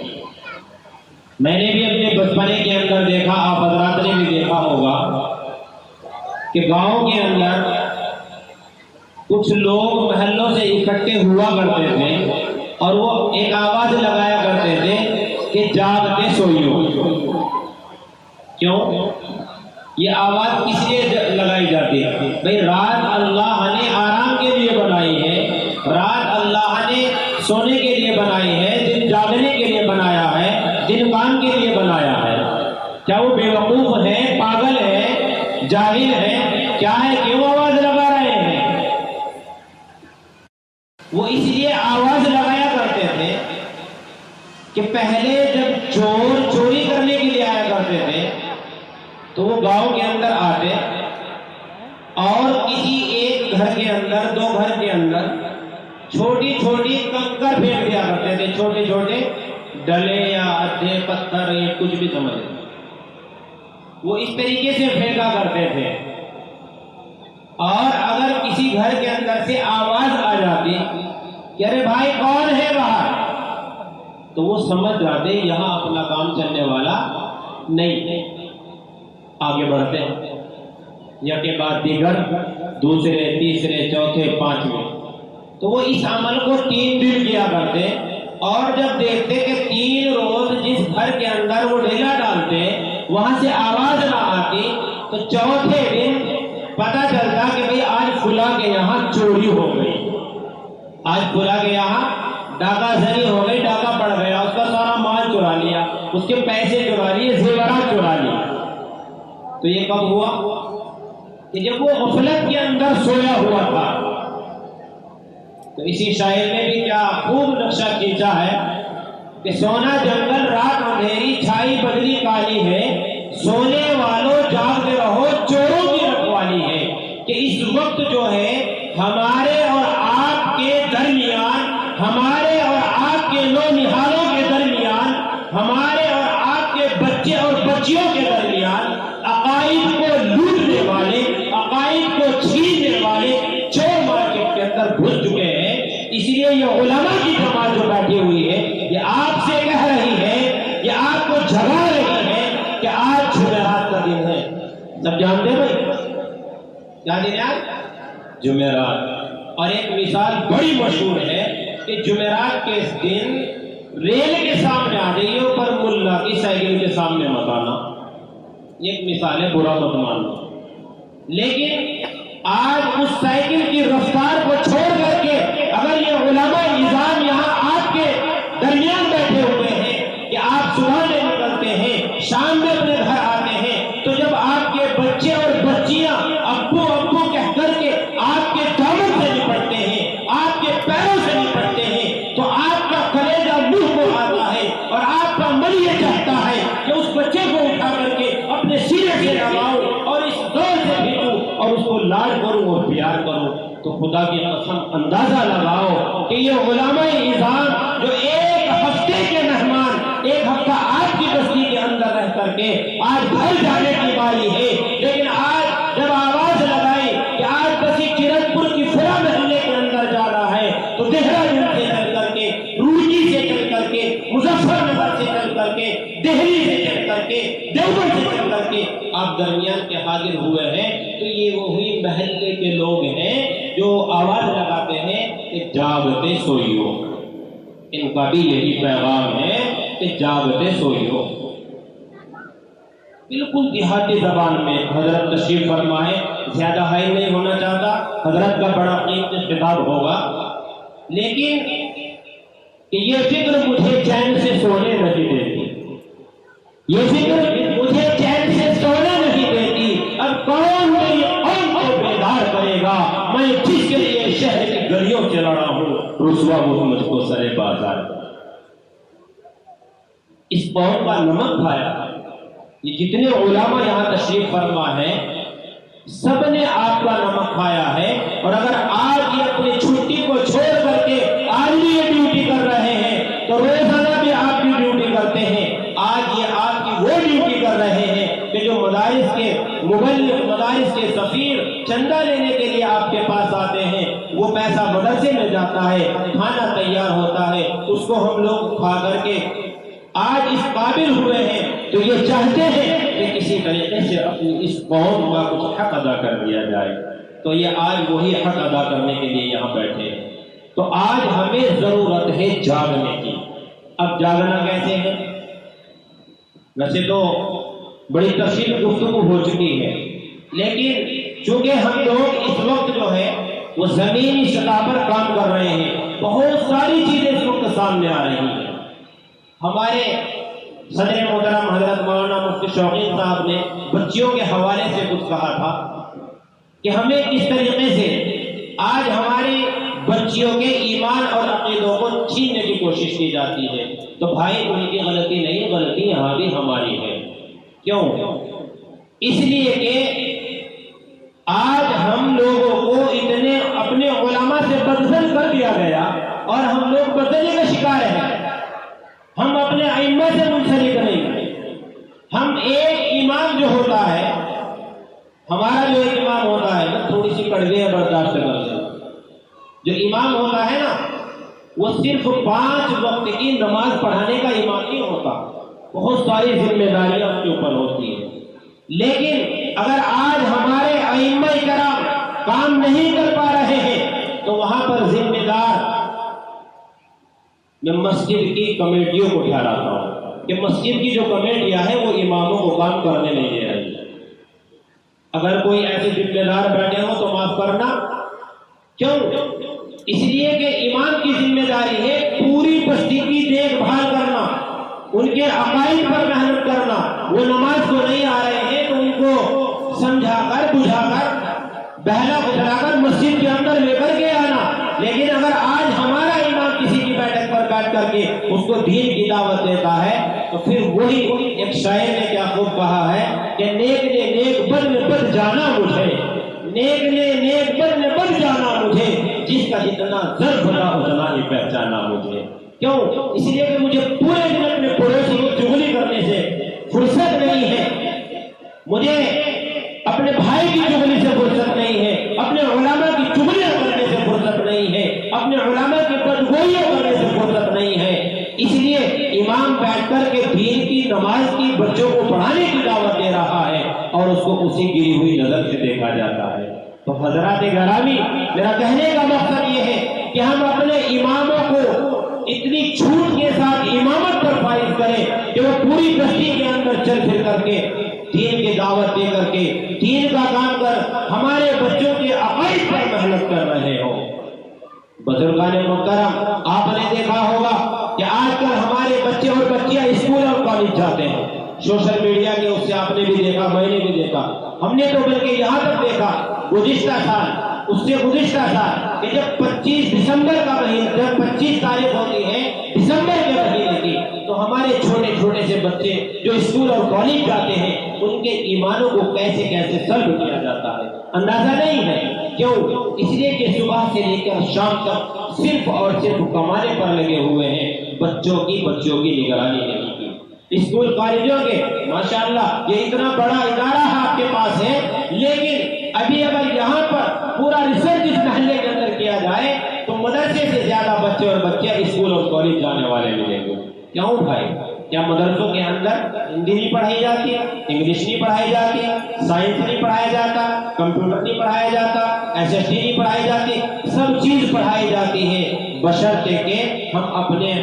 میں نے بھی اپنے بچپنے کے اندر دیکھا، آپ حضرات نے بھی دیکھا ہوگا کہ گاؤں کے اندر کچھ لوگ محلوں سے اکٹھے ہوا کرتے تھے اور وہ ایک آواز لگایا کرتے تھے کہ جاگتے سوئیو۔ کیوں؟ یہ آواز کس لیے لگائی جاتی ہے؟ بھئی رات اللہ نے آرام کے لیے بنائی ہے، رات اللہ نے سونے کے لیے بنائی ہے، دن جاگنے کے لیے بنایا ہے، دن کام کے لیے بنایا ہے۔ کیا وہ بے وقوف ہے، پاگل ہے، جاہل ہے، کیا ہے، کیوں آواز لگا رہے ہیں؟ وہ اس لیے آواز لگایا کرتے تھے کہ پہلے جب چور چوری کرنے کے لیے آیا کرتے تھے تو وہ گاؤں کے اندر آتے اور کسی ایک گھر کے اندر، دو گھر کے اندر چھوٹی چھوٹی کنکر پھینک دیا کرتے تھے، چھوٹے چھوٹے ڈلے یا ادھے پتھر یا کچھ بھی سمجھ، وہ اس طریقے سے پھینکا کرتے تھے۔ اور اگر کسی گھر کے اندر سے آواز آ جاتی کہ ارے بھائی کون ہے باہر، تو وہ سمجھ جاتے یہاں اپنا کام چلنے والا نہیں، آگے بڑھتے ہیں، یا کے بعد دیگر دوسرے تیسرے چوتھے پانچویں۔ تو وہ اس عمل کو 3 دن کیا کرتے، اور جب دیکھتے کہ 3 روز جس گھر کے اندر وہ ڈھیلا ڈالتے وہاں سے آواز نہ آتی، تو چوتھے دن پتہ چلتا کہ بھئی آج فلاں کے یہاں چوری ہو گئی، آج فلاں کے یہاں ڈاکہ زنی ہو گئی، ڈاکہ پڑ گیا، اس کا سارا مال چرا لیا، اس کے پیسے چرا لیے، زیورات چرا لیے۔ تو یہ کب ہوا؟ کہ جب وہ غفلت کے اندر سویا ہوا تھا۔ تو اسی شاعر نے بھی کیا خوب نقشہ کھینچا ہے کہ سونا جنگل رات اندھیری چھائی بدلی کالی ہے، سونے والوں جاگتے رہو چوروں کی رکھوالی ہے۔ کہ اس وقت جو ہے ہمارے اور آپ کے درمیان، ہمارے اور آپ کے نونہالوں کے درمیان، ہمارے اور آپ کے بچے اور بچیوں کے درمیان عقائد کو لوٹنے والے، عقائد کو چھیننے والے چور مارکیٹ کے اندر گھس چکے ہیں۔ اس لیے یہ علماء کی جماعت جو بیٹھی ہوئی ہے یہ آپ سے کہہ رہی ہے، یہ آپ کو جگا رہی ہے کہ آج جمعرات کا دن ہے۔ سب جانتے بھائی کیا دن ہے آج؟ جمعرات۔ اور ایک مثال بڑی مشہور ہے کہ جمعرات کے دن ریل کے سامنے آ جائیے، پر ملا کی سائیکل کے سامنے مت آنا۔ ایک مثال ہے، برا مت ماننا، لیکن آج اس سائیکل کی رفتار کو چھوڑ کر کے اگر یہ علماء نظام یہاں آپ کے درمیان بیٹھے ہوئے ہیں کہ آپ صبح میں نکلتے ہیں، شام میں اپنے گھر آتے ہیں، تو جب آپ کے بچے اور بچیاں ابو ابو کہہ کر کے آپ کے دامن سے نپٹتے ہیں، آپ کے پیروں سے نپٹتے ہیں، تو آپ کا کلیجہ منہ کو آتا ہے اور آپ کا من یہ چاہتا ہے کہ اس بچے کو اٹھا کر کے اپنے سینے سے لگاؤ اور اس دور سے بھیجو اور اس کو لاڈ کروں اور پیار کروں۔ تو خدا کی قسم اندازہ لگاؤ کہ یہ علماء نظام جو ایک ہفتے کے مہمان ایک ہفتہ آپ کی بستی کے اندر رہ کر کے آج گھر جانے کی باری ہے، لیکن آج جب آواز لگائی کہ آج بسی کرن پور کی فرا محلے کے اندر جا رہا ہے تو دہرادون سے چل کر کے، روڑکی سے چل کر کے، مظفر نگر سے چل کر کے، دہلی سے چل کر کے، دیوبند سے چل کر کے آپ درمیان کے حاضر ہوئے ہیں، تو یہ وہی محلے کے لوگ ہیں جو آواز لگاتے ہیں کہ جاگتے سوئیو۔ ان کا بھی یہی پیغام ہے کہ جاگتے سوئیو۔ بالکل دیہاتی زبان میں حضرت تشریف فرمائے، زیادہ ہائی نہیں ہونا چاہتا، حضرت کا بڑا قیمتی خطاب ہوگا، لیکن کہ یہ فکر مجھے چین سے سونے نہیں دیتی، یہ فکر مجھے چین سے سونے نہیں دیتی، اب کون میری قوم کو بیدار کرے گا؟ میں جس کے لیے شہر کی گلیوں سے لڑا ہوں، رسوا وہ مجھ کو سرے بازار۔ اس قوم کا نمک کھایا، یہ جتنے علماء یہاں تشریف فرما ہے سب نے آپ کا نمک کھایا ہے، اور اگر آج یہ اپنی چھٹی کو چھوڑ کر کے آج بھی یہ ڈیوٹی کر رہے ہیں تو روزانہ بھی آپ کی ڈیوٹی کرتے ہیں، آج یہ آپ کی وہ ڈیوٹی کر رہے ہیں کہ جو مدارس کے مبلغ، مدارس کے سفیر چندہ لینے کے لیے آپ کے پاس آتے ہیں، وہ پیسہ مدرسے میں جاتا ہے، کھانا تیار ہوتا ہے، اس کو ہم لوگ کھا کر کے آج اس قابل ہوئے ہیں، تو یہ چاہتے ہیں کہ کسی طریقے سے اپنی اس قوم کا کچھ حق ادا کر دیا جائے، تو یہ آج وہی حق ادا کرنے کے لیے یہاں بیٹھے ہیں۔ تو آج ہمیں ضرورت ہے جاگنے کی۔ اب جاگنا کیسے ہے؟ ویسے تو بڑی تفصیل گفتگو ہو چکی ہے، لیکن چونکہ ہم لوگ اس وقت جو ہے وہ زمینی سطح پر کام کر رہے ہیں، بہت ساری چیزیں اس وقت سامنے آ رہی ہیں۔ ہمارے صدر محترم حضرت مولانا مفتی شوقین صاحب نے بچیوں کے حوالے سے کچھ کہا تھا کہ ہمیں کس طریقے سے آج ہماری بچیوں کے ایمان اور عقیدوں کو چھیننے کی کوشش کی جاتی ہے۔ تو بھائی ان کی غلطی نہیں، غلطی یہاں بھی ہماری ہے۔ کیوں؟ اس لیے کہ آج ہم لوگوں کو اتنے اپنے علماء سے بدزن کر دیا گیا اور ہم لوگ بدزنی کا شکار ہیں۔ ہم اپنے ائمہ سے منسلک نہیں، ہم ایک امام جو ہوتا ہے، ہمارا جو ایک امام ہوتا ہے نا، تھوڑی سی کڑوی ہے برداشت کر لیں، جو امام ہوتا ہے نا وہ صرف 5 وقت کی نماز پڑھانے کا امام نہیں ہوتا، بہت ساری ذمہ داریاں اس کے اوپر ہوتی ہیں۔ لیکن اگر آج ہمارے ائمہ کرام کام نہیں کر پا رہے ہیں تو وہاں پر ذمہ دار میں مسجد کی کمیٹیوں کو ٹھہراتا ہوں کہ مسجد کی جو کمیٹیاں ہیں وہ اماموں کو کام کرنے نہیں دے رہی۔ اگر کوئی ایسے ذمہ دار بیٹھے ہو تو معاف کرنا۔ کیوں؟ اس لیے کہ امام کی ذمہ داری ہے پوری بستی کی دیکھ بھال کرنا، ان کے عقائد پر محنت کرنا۔ وہ نماز کو نہیں آ رہے ہیں تو ان کو سمجھا کر، بجھا کر، بہلا بجھا کر مسجد کے اندر لے کر کے آنا۔ لیکن اگر آج ہمارا امام کسی کی بیٹھک پر بیٹھ کر کے اس کو دین کی دعوت دیتا ہے تو پھر وہی ایک شاعر نے کیا خوب کہا ہے کہ نیک نے نیک بد میں بد جانا مجھے، نیک نے نیک بد میں بد جانا مجھے، جس کا جتنا ضرب تھا اتنا ہی پہچانا مجھے۔ کیوں؟ اس لیے کہ مجھے پورے دن اپنے پڑوسی کو چغلی کرنے سے فرصت نہیں ہے، مجھے اپنے بھائی کی چغلی سے فرصت نہیں ہے، اپنے علماء کی چغلیاں کرنے سے فرصت نہیں ہے، اپنے علماء کی بدگوئیاں کرنے سے فرصت نہیں ہے۔ اس لیے امام بیٹھ کر کے دین کی نماز کی بچوں کو پڑھانے کی دعوت دے رہا ہے اور اس کو اسی گری ہوئی نظر سے دیکھا جاتا ہے۔ تو حضرات گرامی، میرا کہنے کا مقصد یہ ہے کہ ہم اپنے اماموں کو اتنی چھوٹ کے ساتھ امامت پر فائز کریں کہ وہ پوری بستی کے اندر چل پھر کر کے دین کی دعوت دے کر کے دین کا کام کر ہمارے بچوں کے عقائد پر محنت کر رہے ہو۔ بزرگان محترم، آپ نے دیکھا ہوگا کہ آج کل ہمارے بچے اور بچیاں اسکول اور کالج جاتے ہیں، سوشل میڈیا کے اس سے آپ نے بھی دیکھا، میں نے بھی دیکھا، ہم نے تو بلکہ یہاں تک دیکھا گزشتہ سال، اس سے گزشتہ سال کہ جب 25 دسمبر کا مہینہ، جب 25 تاریخ ہوتی ہے دسمبر کے مہینے کی، تو ہمارے چھوٹے چھوٹے سے بچے جو اسکول اور کالج جاتے ہیں ان کے ایمانوں کو کیسے کیسے سلب کیا جاتا ہے، اندازہ نہیں ہے۔ کیوں؟ اس لیے کہ صبح سے لے کر شام تک صرف اور صرف کمانے پر لگے ہوئے ہیں، بچوں کی نگرانی نہیں کی۔ اسکول کالجوں کے ماشاءاللہ یہ اتنا بڑا ادارہ آپ کے پاس ہے، لیکن ابھی اگر یہاں پر پورا ریسرچ اس محلے کے اندر کیا جائے تو مدرسے سے زیادہ بچے اور بچیاں اسکول اور کالج جانے والے ملیں گے۔ کیوں بھائی؟ کیا مدرسوں کے اندر ہندی نہیں پڑھائی جاتی، انگلش نہیں پڑھائی جاتی، سائنس نہیں پڑھایا جاتا، کمپیوٹر نہیں پڑھایا جاتا، ایس ایس ٹی نہیں پڑھائی جاتی؟ سب چیز پڑھائی جاتی ہے، بشرطے کہ ہم اپنے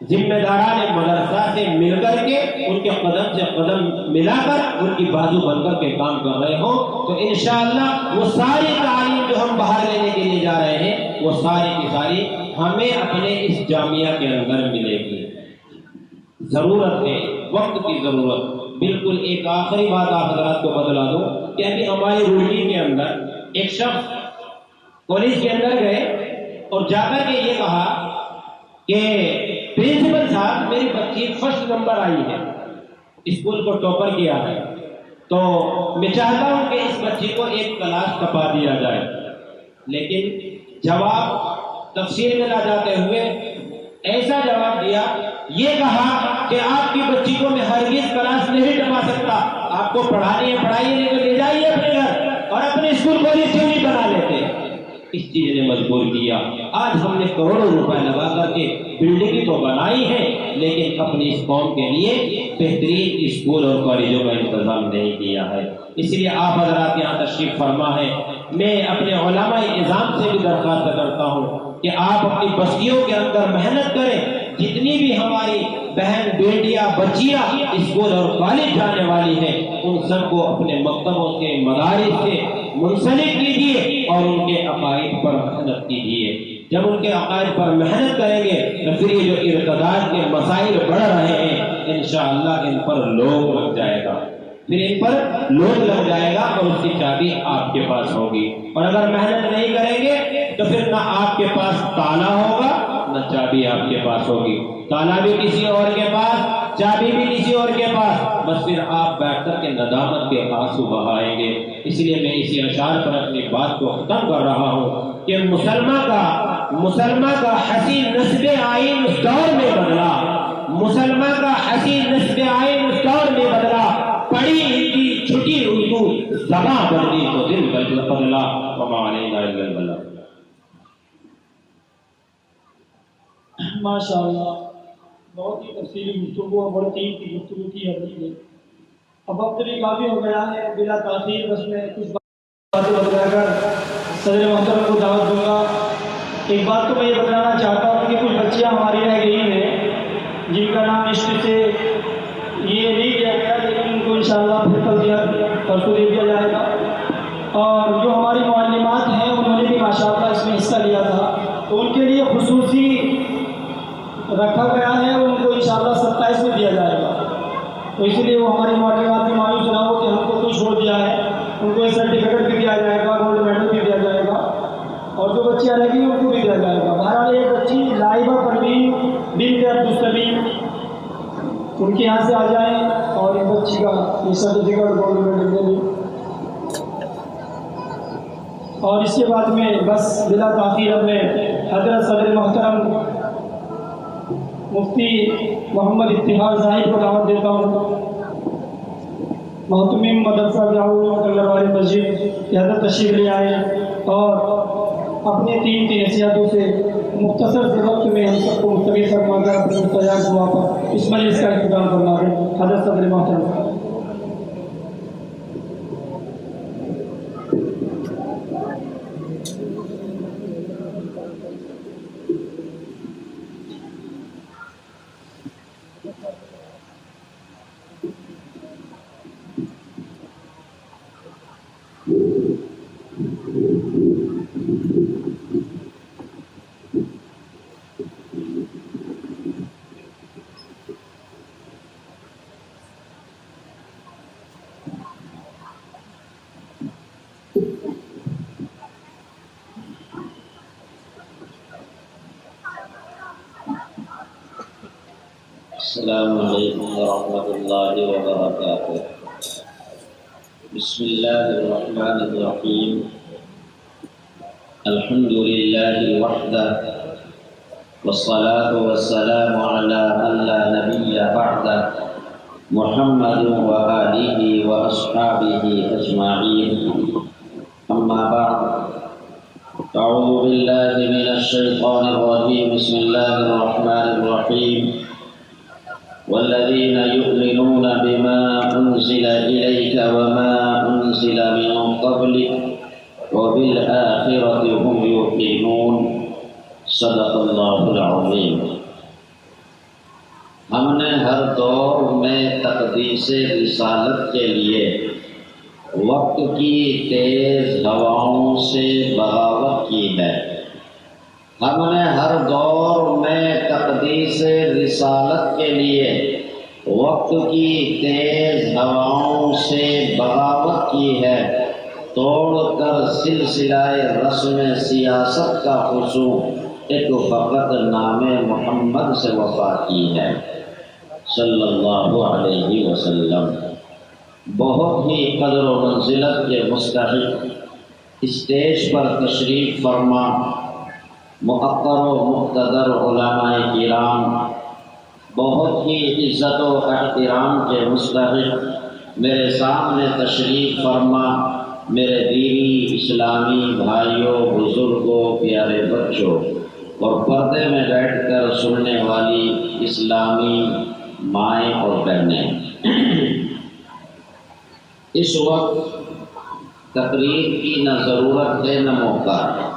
ذمہ داران مدرسہ سے مل کر کے ان کے قدم سے قدم ملا کر ان کی بازو بن کر کے کام کر رہے ہوں، تو انشاءاللہ وہ ساری تعلیم جو ہم باہر لینے کے لیے جا رہے ہیں وہ ساری کی ساری ہمیں اپنے اس جامعہ کے اندر ملے گی۔ ضرورت ہے، وقت کی ضرورت۔ بالکل ایک آخری بات آپ حضرات کو بتلا دوں کہ ابھی ہماری روٹی کے اندر ایک شخص کالج کے اندر گئے اور جا کر کے یہ کہا کہ پرنسپل صاحب میری بچی فرسٹ نمبر آئی ہے، اسکول کو ٹاپر کیا ہے، تو میں چاہتا ہوں کہ اس بچی کو ایک کلاس کپا دیا جائے۔ لیکن جواب تفصیل میں نہ جاتے ہوئے ایسا جواب دیا، یہ کہا کہ آپ کی بچی کو میں ہرگز کلاس نہیں ٹپا سکتا، آپ کو پڑھانی ہے پڑھائیے، نہیں تو لے جائیے اپنے گھر اور اپنے اسکول کالج کیوں نہیں بنا لیتے۔ اس چیز نے مجبور کیا۔ آج ہم نے کروڑوں روپے لگا کر کے بلڈنگ تو بنائی ہے، لیکن اپنی اس قوم کے لیے بہترین اسکول اور کالجوں کا انتظام نہیں کیا ہے۔ اس لیے آپ حضرات یہاں تشریف فرما ہے، میں اپنے علماء نظام سے بھی درخواست کرتا ہوں کہ آپ اپنی بستیوں کے اندر محنت کریں، جتنی بھی ہماری بہن بیٹیاں بچیاں اسکول اور کالج جانے والی ہیں ان سب کو اپنے مکتبوں سے مدارس سے منسلک کیجیے اور ان کے عقائد پر محنت کیجیے۔ جب ان کے عقائد پر محنت کریں گے تو پھر یہ جو ارتداد کے مسائل بڑھ رہے ہیں انشاءاللہ ان پر لوگ لگ جائے گا، پھر ان پر لوگ لگ جائے گا اور اس کی چابی آپ کے پاس ہوگی۔ اور اگر محنت نہیں کریں گے تو پھر نہ آپ کے پاس تالا ہوگا نہ چابی آپ کے پاس ہوگی، تالا بھی کسی اور کے پاس، چابی بھی کسی اور کے پاس، بس پھر آپ بیٹھ کر کے ندامت کے آنسو بہائیں گے۔ اس لیے میں اسی اشعار پر اپنی بات کو ختم کر رہا ہوں کہ مسلمہ کا حسین نسب آئین اس دور میں بدلا، مسلمہ کا حسین نسب آئین اس دور میں بدلا، پڑھی ہندی چھٹی اردو زباں بدلی تو دل بدلا، وما علینا الا البلاغ۔ ماشاءاللہ بہت ہی تفصیلی گفتگو اور بڑی قیمت کی گفتگو کی ہے۔ اب وقت بھی کافی ہو گیا ہے، بلا تاخیر بس میں کچھ باتیں بتا کر صدر محترم کو دعوت دوں گا۔ ایک بات تو میں یہ بتانا چاہتا ہوں کہ کچھ بچیاں ہماری رہ گئی ہیں جن کا نام عشق سے یہ نہیں دیا گیا، لیکن ان کو انشاءاللہ پھر کل دیا پرسوں دے دیا جائے گا۔ اور جو ہماری معلمات ہیں انہوں نے بھی ماشاءاللہ اس میں حصہ لیا تھا، تو ان کے لیے خصوصی رکھا گیا ہے، ان کو انشاءاللہ 27 میں دیا جائے گا۔ تو اس لیے وہ ہماری معلومات کی مایوس نہ ہو کہ ہم کو کچھ چھوڑ دیا ہے، ان کو سرٹیفکیٹ بھی دیا جائے گا، گولڈ میڈل بھی دیا جائے گا، اور جو بچیاں رہ گئی ان کو بھی دیا جائے گا۔ بہرحال ایک بچی لائبہ پروین بنت عبدالسلیم ان کے یہاں سے آ جائیں اور اس بچی کا یہ سرٹیفکیٹ گولڈ میڈل دے دیں۔ اور اس کے بعد میں بس بلا تاخیر اپنے حضرت صدر محترم مفتی محمد اتحاد ظاہر کو دعوت دیتا ہوں، محتمم مدرسہ والے مسجد کی حضرت تشریف لے آئے اور اپنے تین نصیحتوں سے مختصر سے وقت میں ہم سب کو مستقل فرما کر اپنے مستجاب دعا پر اس مجلس کا اختتام فرما دیں۔ حضرت صدر محترم۔ السلام علیکم ورحمۃ اللہ وبرکاتہ۔ بسم اللہ الرحمن الرحیم۔ الحمد للہ وحدہ والصلاة والسلام علی من لا نبی بعدہ محمد وآلہ واصحابہ اجمعین، اما بعد، اعوذ باللہ من الشیطان الرجیم، بسم اللہ الرحمن الرحیم۔ والذين يؤمنون بما أنزل إليك وما أنزل من قبلك وبالآخرة هم يوقنون، صدق اللہ العظیم۔ ہم نے ہر دور میں تقدیس رسالت کے لیے وقت کی تیز ہواؤں سے بغاوت کی ہے۔ ہم نے ہر دور میں تقدیس رسالت کے لیے وقت کی تیز ہواؤں سے بغاوت کی ہے، توڑ کر سلسلہ رسم سیاست کا خصوص ایک فقط نام محمد سے وفا کی ہے صلی اللہ علیہ وسلم۔ بہت ہی قدر و منزلت کے مستحق اسٹیج پر تشریف فرما مقدر و مقتدر علماء کرام، بہت ہی عزت و احترام کے مستحق میرے سامنے تشریف فرما میرے دینی اسلامی بھائیوں، بزرگوں، پیارے بچوں اور پردے میں بیٹھ کر سننے والی اسلامی مائیں اور بہنیں، اس وقت تقریر کی نہ ضرورت ہے نہ موقع ہے،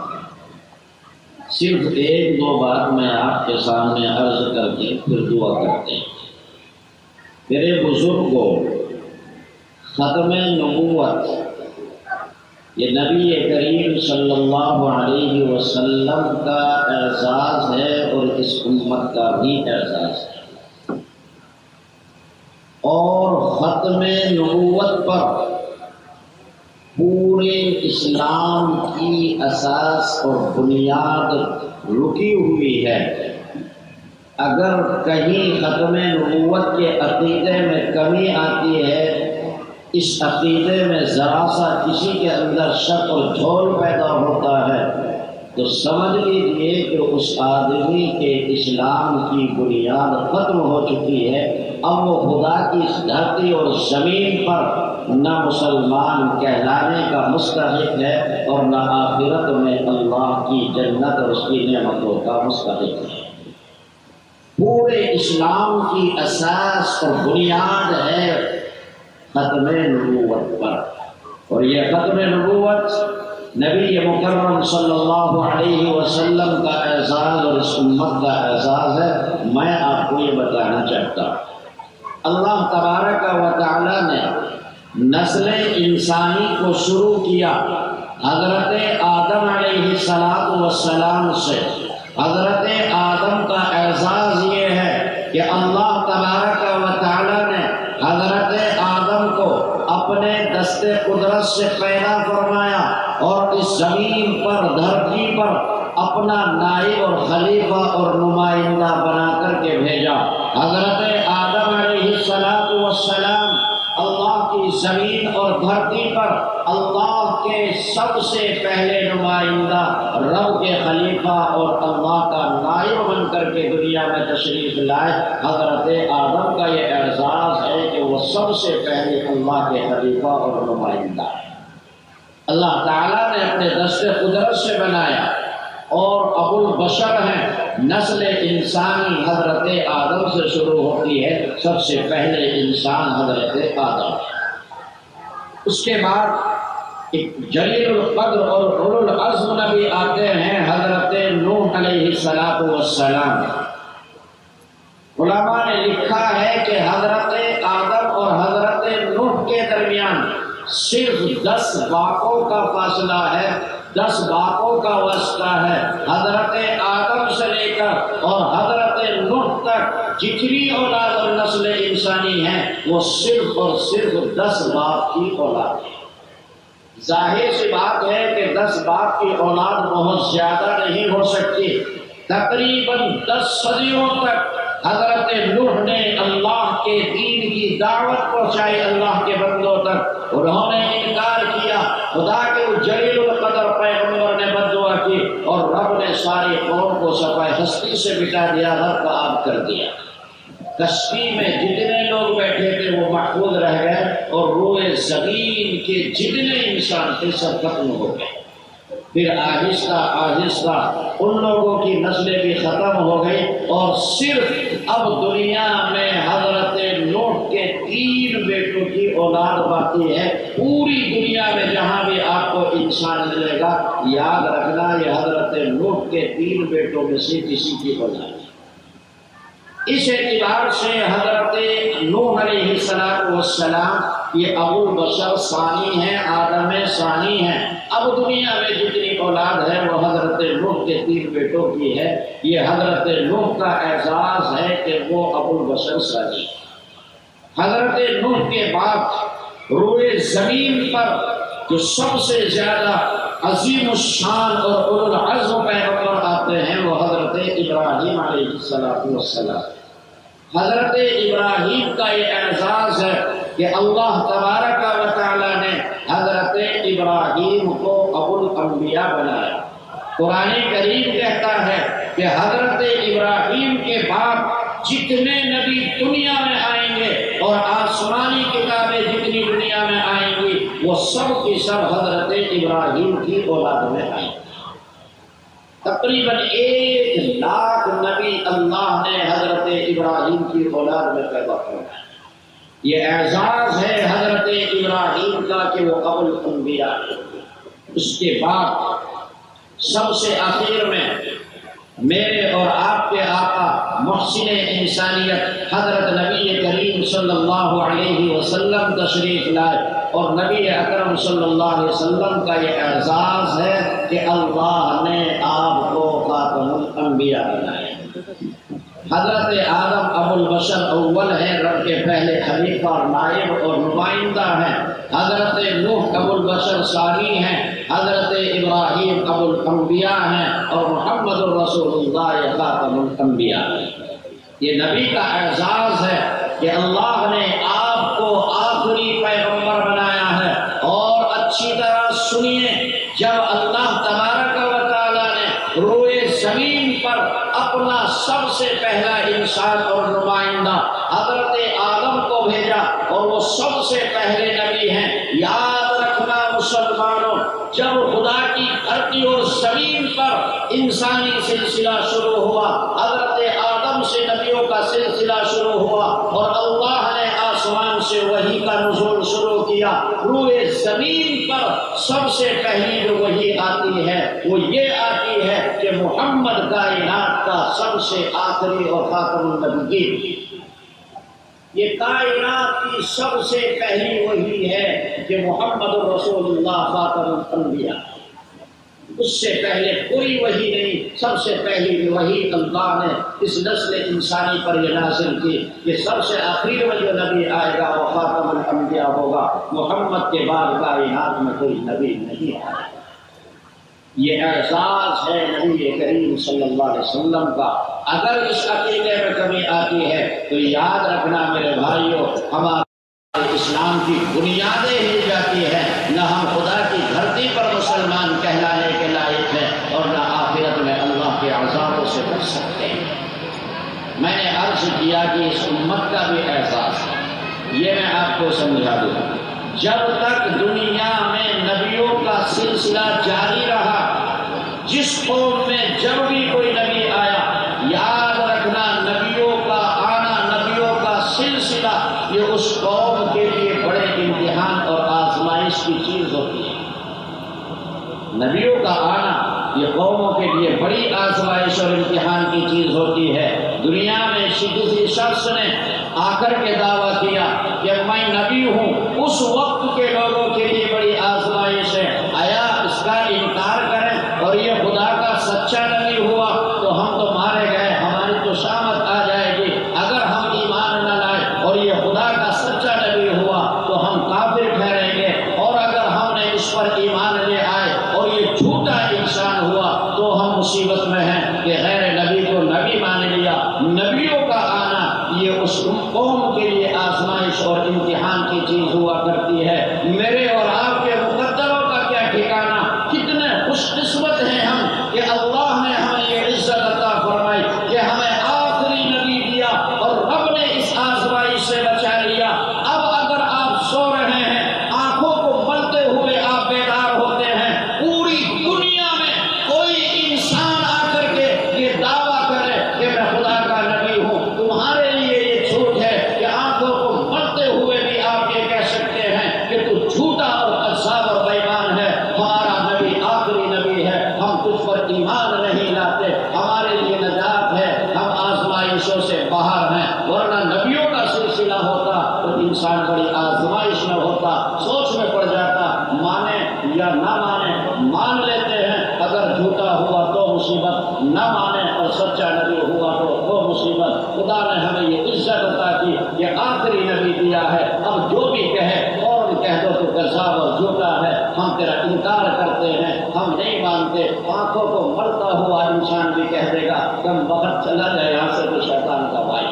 صرف ایک دو بات میں آپ کے سامنے عرض کر کے پھر دعا کرتے ہیں۔ میرے بزرگوں، ختم نبوت یہ نبی کریم صلی اللہ علیہ وسلم کا اعزاز ہے اور اس امت کا بھی اعزاز ہے، اور ختم نبوت پر پورے اسلام کی اساس اور بنیاد رکی ہوئی ہے۔ اگر کہیں ختم نبوت کے عقیدے میں کمی آتی ہے، اس عقیدے میں ذرا سا کسی کے اندر شک اور جھول پیدا ہوتا ہے، تو سمجھ لیجیے کہ اس آدمی کے اسلام کی بنیاد ختم ہو چکی ہے۔ اب وہ خدا کی اس دھرتی اور زمین پر نہ مسلمان کہلانے کا مستحق ہے اور نہ آخرت میں اللہ کی جنت اور اس کی نعمتوں کا مستحق ہے۔ پورے اسلام کی اساس اور بنیاد ہے ختم نبوت پر، اور یہ ختم نبوت نبی مکرم صلی اللہ علیہ وسلم کا اعزاز اور اس امت کا اعزاز ہے۔ میں آپ کو یہ بتانا چاہتا ہوں، اللہ تبارک و تعالی نے نسل انسانی کو شروع کیا حضرت آدم علیہ السلام سے۔ حضرت آدم کا اعزاز یہ ہے کہ اللہ تبارک و تعالی نے حضرت آدم کو اپنے دست قدرت سے پیدا فرمایا اور اس زمین پر، دھرتی پر اپنا نائب اور خلیفہ اور نمائندہ بنا کر کے بھیجا۔ حضرت آدم علیہ السلام اللہ کی زمین اور دھرتی پر اللہ کے سب سے پہلے نمائندہ، رب کے خلیفہ اور اللہ کا نائب بن کر کے دنیا میں تشریف لائے۔ حضرت آدم کا یہ اعزاز ہے کہ وہ سب سے پہلے اللہ کے خلیفہ اور نمائندہ ہے۔ اللہ تعالیٰ نے اپنے دست قدرت سے بنایا، اور ابو البشر ہیں، نسل انسانی حضرت آدم سے شروع ہوتی ہے، سب سے پہلے انسان حضرت آدم۔ اس کے بعد ایک جلیل القدر اور اولو العزم نبی آتے ہیں، حضرت نوح علیہ السلام۔ علماء نے لکھا ہے کہ حضرت آدم اور حضرت نوح کے درمیان صرف 10 واقعوں کا فاصلہ ہے، 10 باپوں کا واسطہ ہے۔ حضرت آدم سے لے کر اور حضرت نوح تک جتنی اولاد اور نسل انسانی ہے وہ صرف اور صرف 10 باپ کی اولاد ہے۔ ظاہر سی بات ہے کہ 10 باپ کی اولاد بہت زیادہ نہیں ہو سکتی۔ تقریباً 10 صدیوں تک حضرت نوح نے اللہ کے دین کی دعوت پہنچائی اللہ کے بندوں تک، انہوں نے انکار کیا، خدا کے جلیل القدر پیغمبر نے بددعا کی اور رب نے ساری قوم کو صفحہ ہستی سے مٹا دیا، رب کا آب کر دیا۔ کشتی میں جتنے لوگ بیٹھے تھے وہ محفوظ رہ گئے اور روئے زمین کے جتنے انسان تھے سب ختم ہو گئے۔ پھر آہستہ آہستہ ان لوگوں کی نسلیں بھی ختم ہو گئی اور صرف اب دنیا میں حضرت نوح کے 3 بیٹوں کی اولاد باقی ہے۔ پوری دنیا میں جہاں بھی آپ کو انسان ملے گا یاد رکھنا یہ حضرت نوح کے 3 بیٹوں میں سے کسی کی اولاد ہے۔ اس اعتبار سے حضرت نوح علیہ السلام یہ ابو البشر ثانی ہیں، آدم ثانی ہیں۔ اب دنیا میں جتنی اولاد ہے وہ حضرت نوح کے 3 بیٹوں کی ہے۔ یہ حضرت نوح کا اعزاز ہے کہ وہ ابو البشر ثانی۔ حضرت نوح کے بعد روئے زمین پر جو سب سے زیادہ عظیم الشان اور اولو العزم پیغمبر آتے ہیں وہ حضرت ابراہیم علیہ السلام۔ حضرت ابراہیم کا یہ اعزاز ہے کہ اللہ تبارک و تعالی نے حضرت ابراہیم کو ابو الانبیاء بنایا۔ قرآن کریم کہتا ہے کہ حضرت ابراہیم کے بعد جتنے نبی دنیا میں آئیں گے اور آسمانی کتابیں جتنی دنیا میں آئیں گی وہ سب کی سب حضرت ابراہیم کی اولاد میں آئیں گے۔ تقریباً 1 لاکھ نبی اللہ نے حضرت ابراہیم کی اولاد میں پیدا کیا۔ یہ اعزاز ہے حضرت ابراہیم کا کہ وہ ابو الانبیاء۔ اس کے بعد سب سے آخر میں میرے اور آپ کے آقا محسن انسانیت حضرت نبی کریم صلی اللہ علیہ وسلم تشریف لائے اور نبی اکرم صلی اللہ علیہ وسلم کا یہ اعزاز ہے کہ اللہ نے آپ کو خاتم الانبیاء بنایا۔ حضرت آدم ابو البشر اول ہیں، رب کے پہلے خلیفہ اور نائب اور نمائندہ ہیں۔ حضرت نوح ابو البشر ثانی ہیں، حضرت ابراہیم ابو الانبیاء ہیں اور محمد الرسول اللہ خاتم الانبیاء ہیں۔ یہ نبی کا اعزاز ہے کہ اللہ نے آپ کو آخری پیغمبر بنایا ہے۔ اور اچھی طرح سنیے، جب اللہ تبارک و تعالی نے روئے زمین پر اپنا سب سے پہلا انسان اور نمائندہ حضرت آدم کو بھیجا اور وہ سب سے پہلے نبی ہیں، یاد رکھنا مسلمانوں، جب خدا کی دھرتی اور زمین پر انسانی سلسلہ شروع ہوا، حضرت آدم سے نبیوں کا سلسلہ شروع ہوا اور اللہ نے آسمان سے وحی کا نزول شروع کیا، روئے زمین پر سب سے پہلی جو وحی آتی ہے وہ یہ آتی ہے کہ محمد کائنات کا سب سے آخری اور خاتم النبیین۔ یہ کائنات کی سب سے پہلی وحی ہے کہ محمد رسول اللہ خاتم الانبیاء۔ اس سے پہلے کوئی وحی نہیں، سب سے پہلی وحی اللہ نے اس نسل انسانی پر یہ نازل کی کہ سب سے آخری میں جو نبی آئے گا وہ خاتم الانبیاء ہوگا، محمد کے بعد کائنات میں کوئی نبی نہیں آئے گا۔ یہ اعزاز ہے نبی کریم صلی اللہ علیہ وسلم کا۔ اگر اس عقیدے میں کمی آتی ہے تو یاد رکھنا میرے بھائیوں، ہمارے اسلام کی بنیادیں ہل جاتی ہیں، نہ ہم خدا کی دھرتی پر مسلمان کہلانے کے لائق ہیں اور نہ آخرت میں اللہ کے عذابوں سے بچ سکتے ہیں۔ میں نے عرض کیا کہ اس امت کا بھی احساس ہے، یہ میں آپ کو سمجھا دوں۔ جب تک دنیا میں نبیوں کا سلسلہ جاری رہا، جس قوم میں جب بھی کوئی نبی آیا، یاد رکھنا نبیوں کا آنا، نبیوں کا سلسلہ یہ اس قوم کے لیے بڑے امتحان اور آزمائش کی چیز ہوتی ہے۔ نبیوں کا آنا یہ قوموں کے لیے بڑی آزمائش اور امتحان کی چیز ہوتی ہے۔ دنیا میں کسی شخص نے آ کر کے دعویٰ کیا کہ میں نبی ہوں، اس وقت کے لوگوں کے لیے بڑی آزمائش ہے۔ آیا اس کا انکار پر ایمان لے آئے اور یہ جھوٹا انسان ہوا تو ہم مصیبت میں ہیں کہ غیر نبی کو نبی مان لیا۔ نبیوں کا آنا یہ اس قوم کے لیے آزمائش اور امتحان کی چیز ہوا کرتی ہے۔ میرے اور آپ کے مقدروں کا کیا ٹھکانہ، کتنے خوش قسمت ہیں ہم کہ اللہ نے ہمیں یہ عزت عطا فرمائی کہ ہمیں آخری نبی دیا اور رب نے اس آزمائش سے بچا لیا۔ اب اگر آپ سو رہے ہیں، آنکھوں کو ملتے ہوئے آپ بیدار ہوتے ہیں، پوری دنیا میں کوئی انسان آ کر کے یہ دعویٰ کرے کہ میں خدا کا نبی ہوں، تمہارے لیے یہ جھوٹ ہے کہ آنکھوں کو ملتے ہوئے بھی آپ یہ کہہ سکتے ہیں کہ تو جھوٹا اور قذاب اور بیمان ہے، ہمارا نبی آخری نبی ہے، ہم تجھ پر ایمان نہیں لاتے، ہمارے لیے نجات ہے، ہم آزمائشوں سے باہر ہیں۔ ورنہ نبیوں کا سلسلہ ہوتا تو انسان بڑی آزمائش میں ہوتا، سوچ میں پڑ جاتا، مانے یا نہ مانے۔ مان لیتے ہیں اگر جھوٹا ہوا تو مصیبت، نہ مانے اور سچا نبی ہوا تو مصیبت۔ خدا نے ہمیں یہ عزت عطا کی کہ آخری نبی دیا ہے، اب جو بھی کہے فوراً کہہ دو تو کذاب اور جھوٹا ہے، ہم تیرا انکار کرتے ہیں، ہم نہیں مانتے۔ آنکھوں کو ملتا ہوا انسان بھی کہہ دے گا کم وقت چلا جائے یہاں سے تو شیطان کا بھائی۔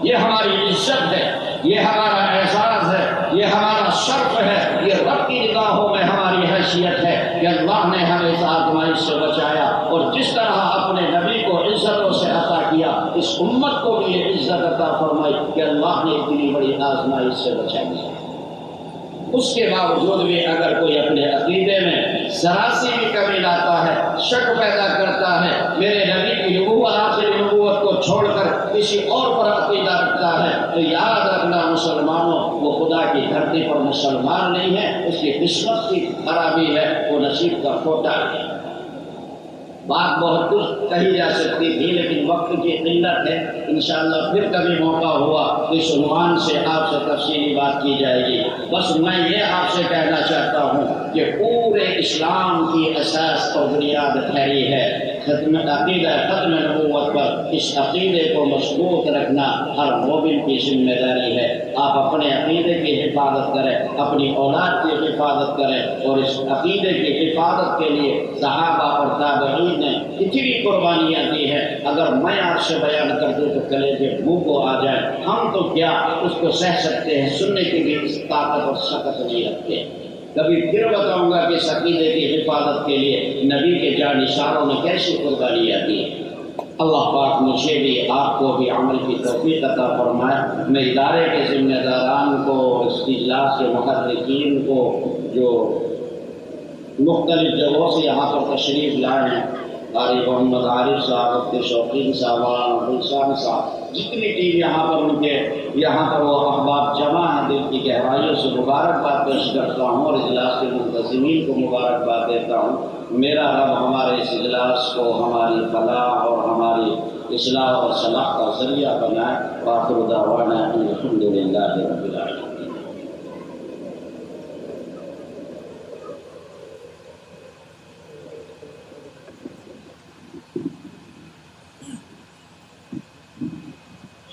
یہ ہماری عزت ہے، یہ ہمارا اعزاز ہے، یہ ہمارا شرف ہے، یہ رب کی نگاہوں میں ہماری حیثیت ہے کہ اللہ نے ہمیں اس آزمائش سے بچایا، اور جس طرح اپنے نبی کو عزتوں سے عطا کیا اس امت کو بھی یہ عزت عطا فرمائی کہ اللہ نے اتنی بڑی آزمائش سے بچا دیا۔ اس کے باوجود بھی اگر کوئی اپنے عقیدے میں ذرا سی بھی کمی لاتا ہے، شک پیدا کرتا ہے، میرے نبی کی نبوت آخری نبوت کو چھوڑ کر کسی اور پر عقیدہ رکھتا ہے، تو یاد رکھنا مسلمانوں، وہ خدا کی دھرتی پر مسلمان نہیں ہے، اس کی قسمت کی خرابی ہے، وہ نصیب کا کھوٹا ہے۔ بات بہت کچھ کہی جا سکتی تھی لیکن وقت کی قلت ہے، انشاءاللہ پھر کبھی موقع ہوا اس عنوان سے آپ سے تفصیلی بات کی جائے گی۔ بس میں یہ آپ سے کہنا چاہتا ہوں کہ پورے اسلام کی اساس اور بنیاد ٹھہری ہے ختم عقیدہ ختم نبوت پر۔ اس عقیدے کو مضبوط رکھنا ہر مومن کی ذمہ داری ہے۔ آپ اپنے عقیدے کی حفاظت کریں، اپنی اولاد کی حفاظت کریں، اور اس عقیدے کی حفاظت کے لیے صحابہ اور تابعین نے اتنی قربانیاں دی ہیں، اگر میں آپ سے بیان کر دوں تو کلیجے منہ کو آ جائے۔ ہم تو کیا اس کو سہ سکتے ہیں، سننے کی بھی طاقت اور سخت نہیں رکھتے۔ کبھی پھر بتاؤں گا کہ اس عقیدے کی حفاظت کے لیے نبی کے جانشینوں نے کیسی قربانیاں دی۔ اللہ پاک مجھے بھی آپ کو بھی عمل کی توفیق عطا فرمائے۔ میں ادارے کے ذمہ داران کو، اس اجلاس کے محرکین کو، جو مختلف جگہوں سے یہاں پر تشریف لائے ہیں، قاری محمد عارف صاحب، مفتی شوقین صاحب، گلشان صاحب، جتنی ٹیم یہاں پر ان کے یہاں پر وہ احباب جمع ہیں، دل کی گہرائیوں سے مبارکباد پیش کرتا ہوں اور اجلاس کے منتظمین کو مبارکباد دیتا ہوں۔ میرا رب ہمارے اس اجلاس کو ہماری فلاح اور ہماری اصلاح اور صلاح کا ذریعہ بنائے۔ وآخر دعوانا ان الحمد للہ رب العالمین۔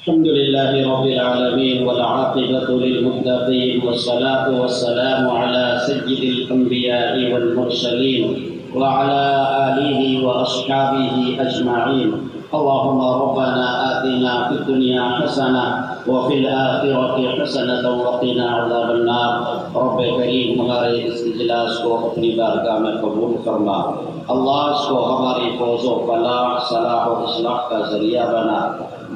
الحمد للہ رب العالمین والعاقبۃ للمتقین والصلاة والسلام علی سید الانبیاء والمرسلین وعلى آلہ واصحابہ اجمعین۔ اللهم ربنا آتنا في الدنيا حسنة وفي الآخرة حسنة وقنا عذاب النار۔ رب کریم ہمارے اس اجلاس کو اپنی بارگاہ میں قبول فرما، اللہ اس کو ہماری فوز و فلاح، صلاح و اصلاح کا ذریعہ بنا۔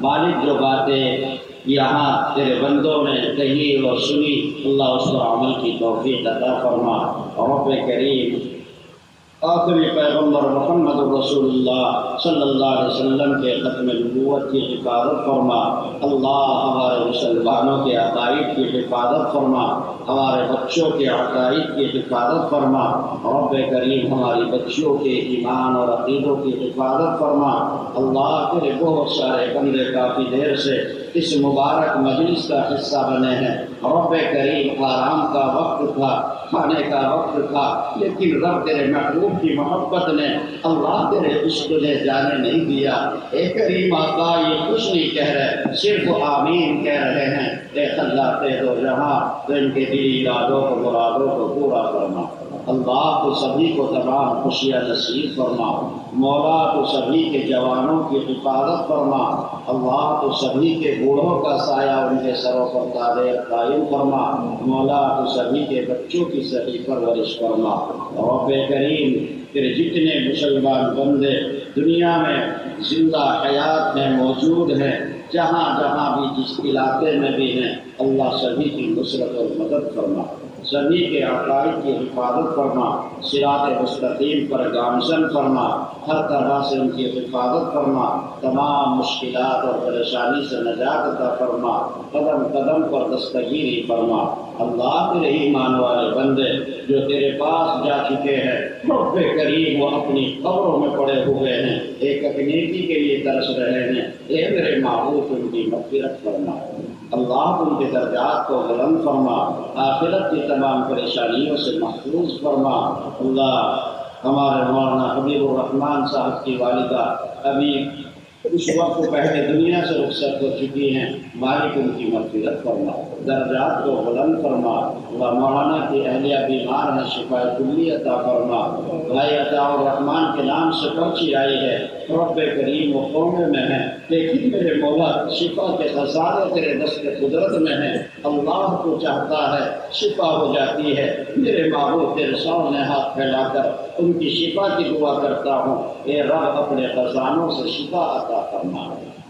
مالک جو باتیں یہاں تیرے بندوں نے کہی اور سنی، اللہ اس پر عمل کی توفیق عطا فرما۔ رب کریم آخری پیغمبر محمد رسول اللہ صلی اللہ علیہ وسلم کے ختم نبوت کی حفاظت فرما۔ اللہ ہمارے مسلمانوں کے عقائد کی حفاظت فرما، ہمارے بچوں کے عقائد کی حفاظت فرما۔ رب کریم ہماری بچیوں کے ایمان اور عقیدوں کی حفاظت فرما۔ اللہ تیرے بہت سارے بندے کافی دیر سے اس مبارک مجلس کا حصہ بنے ہیں۔ رب کریم آرام کا وقت تھا، کھانے کا وقت تھا، لیکن رب تیرے محبوب کی محبت نے، اللہ تیرے عشق نے جانے نہیں دیا۔ اے کریم آقا یہ کچھ نہیں کہہ رہے، صرف آمین کہہ رہے ہیں۔ اے اللہ تیرے جہاں تو ان کے دلی ارادوں کو مرادوں کو پورا فرما۔ اللہ تو سبھی کو تمام خوشیاں نصیب فرما، مولا تو سبھی کے جوانوں کی حفاظت فرما، اللہ تو سبھی کے بوڑھوں کا سایہ ان کے سروں پر قائم فرما، مولا تو سبھی کے بچوں کی صحیح پرورش فرما۔ رب کریم پھر جتنے مسلمان بندے دنیا میں زندہ حیات میں موجود ہیں، جہاں جہاں بھی جس علاقے میں بھی ہیں، اللہ سبھی کی نصرت اور مدد فرما، سبھی کے عقائد کی حفاظت فرما، صراط مستقیم پر گامزن فرما، ہر طرح سے ان کی حفاظت فرما، تمام مشکلات اور پریشانی سے نجات عطا فرما، قدم قدم پر دستگیری فرما۔ اللہ تیرے ایمان والے بندے جو تیرے پاس جا چکے ہیں، رب کریم وہ اپنی قبروں میں پڑے ہوئے ہیں، ایک نیکی کے لیے ترس رہے ہیں، اے میرے معبود ان کی مغفرت فرما، اللہ ان کے درجات کو بلند فرما، آخرت کی تمام پریشانیوں سے محفوظ فرما۔ اللہ ہمارے مولانا حبیب الرحمان صاحب کی والدہ ابھی اس وقت پہلے دنیا سے رخصت ہو چکی ہیں، مالک ان کی مغفرت فرما، درجات کو بلند فرما۔ اللہ مولانا کی اہلیہ بیمار ہیں، شفا کلی عطا فرما۔ بھائی عطا الرحمان کے نام سے پرچی آئی ہے، رب کریم وہ قومے میں ہیں، لیکن میرے مولا شفا کے خزانے تیرے دست قدرت میں ہیں، اللہ کو چاہتا ہے شفا ہو جاتی ہے۔ میرے معبود تیرے سامنے ہاتھ پھیلا کر ان کی شفا کی دعا کرتا ہوں، اے رب اپنے خزانوں سے شفا عطا فرما،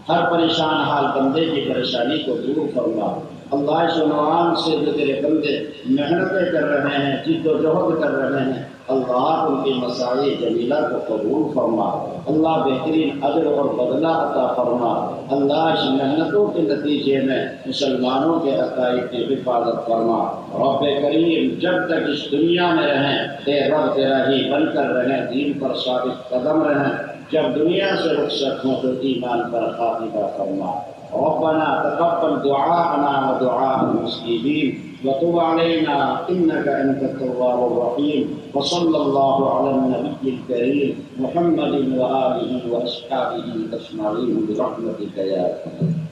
ہر پریشان حال بندے کی پریشانی کو دور فرما۔ اللہ اس عنوان سے جو تیرے بندے محنتیں کر رہے ہیں، جد و جہد کر رہے ہیں، اللہ ان کی مساعی جمیلہ کو قبول فرما، اللہ بہترین اجر اور بدلہ عطا فرما۔ اللہ اس محنتوں کے نتیجے میں مسلمانوں کے عقائد کی حفاظت فرما۔ رب کریم جب تک اس دنیا میں رہیں، اے رب تیرا ہی بن کر رہیں، دین پر ثابت قدم رہیں، جب دنیا سے رخصت ہوں تو ایمان پر خاتمہ فرما۔ ربنا تقبل دعاءنا ودعاء المسلمين وتب علينا إنك أنت التواب الرحيم، وصلى الله على النبي الكريم محمد وآله وأصحابه أجمعين برحمتك يا أرحم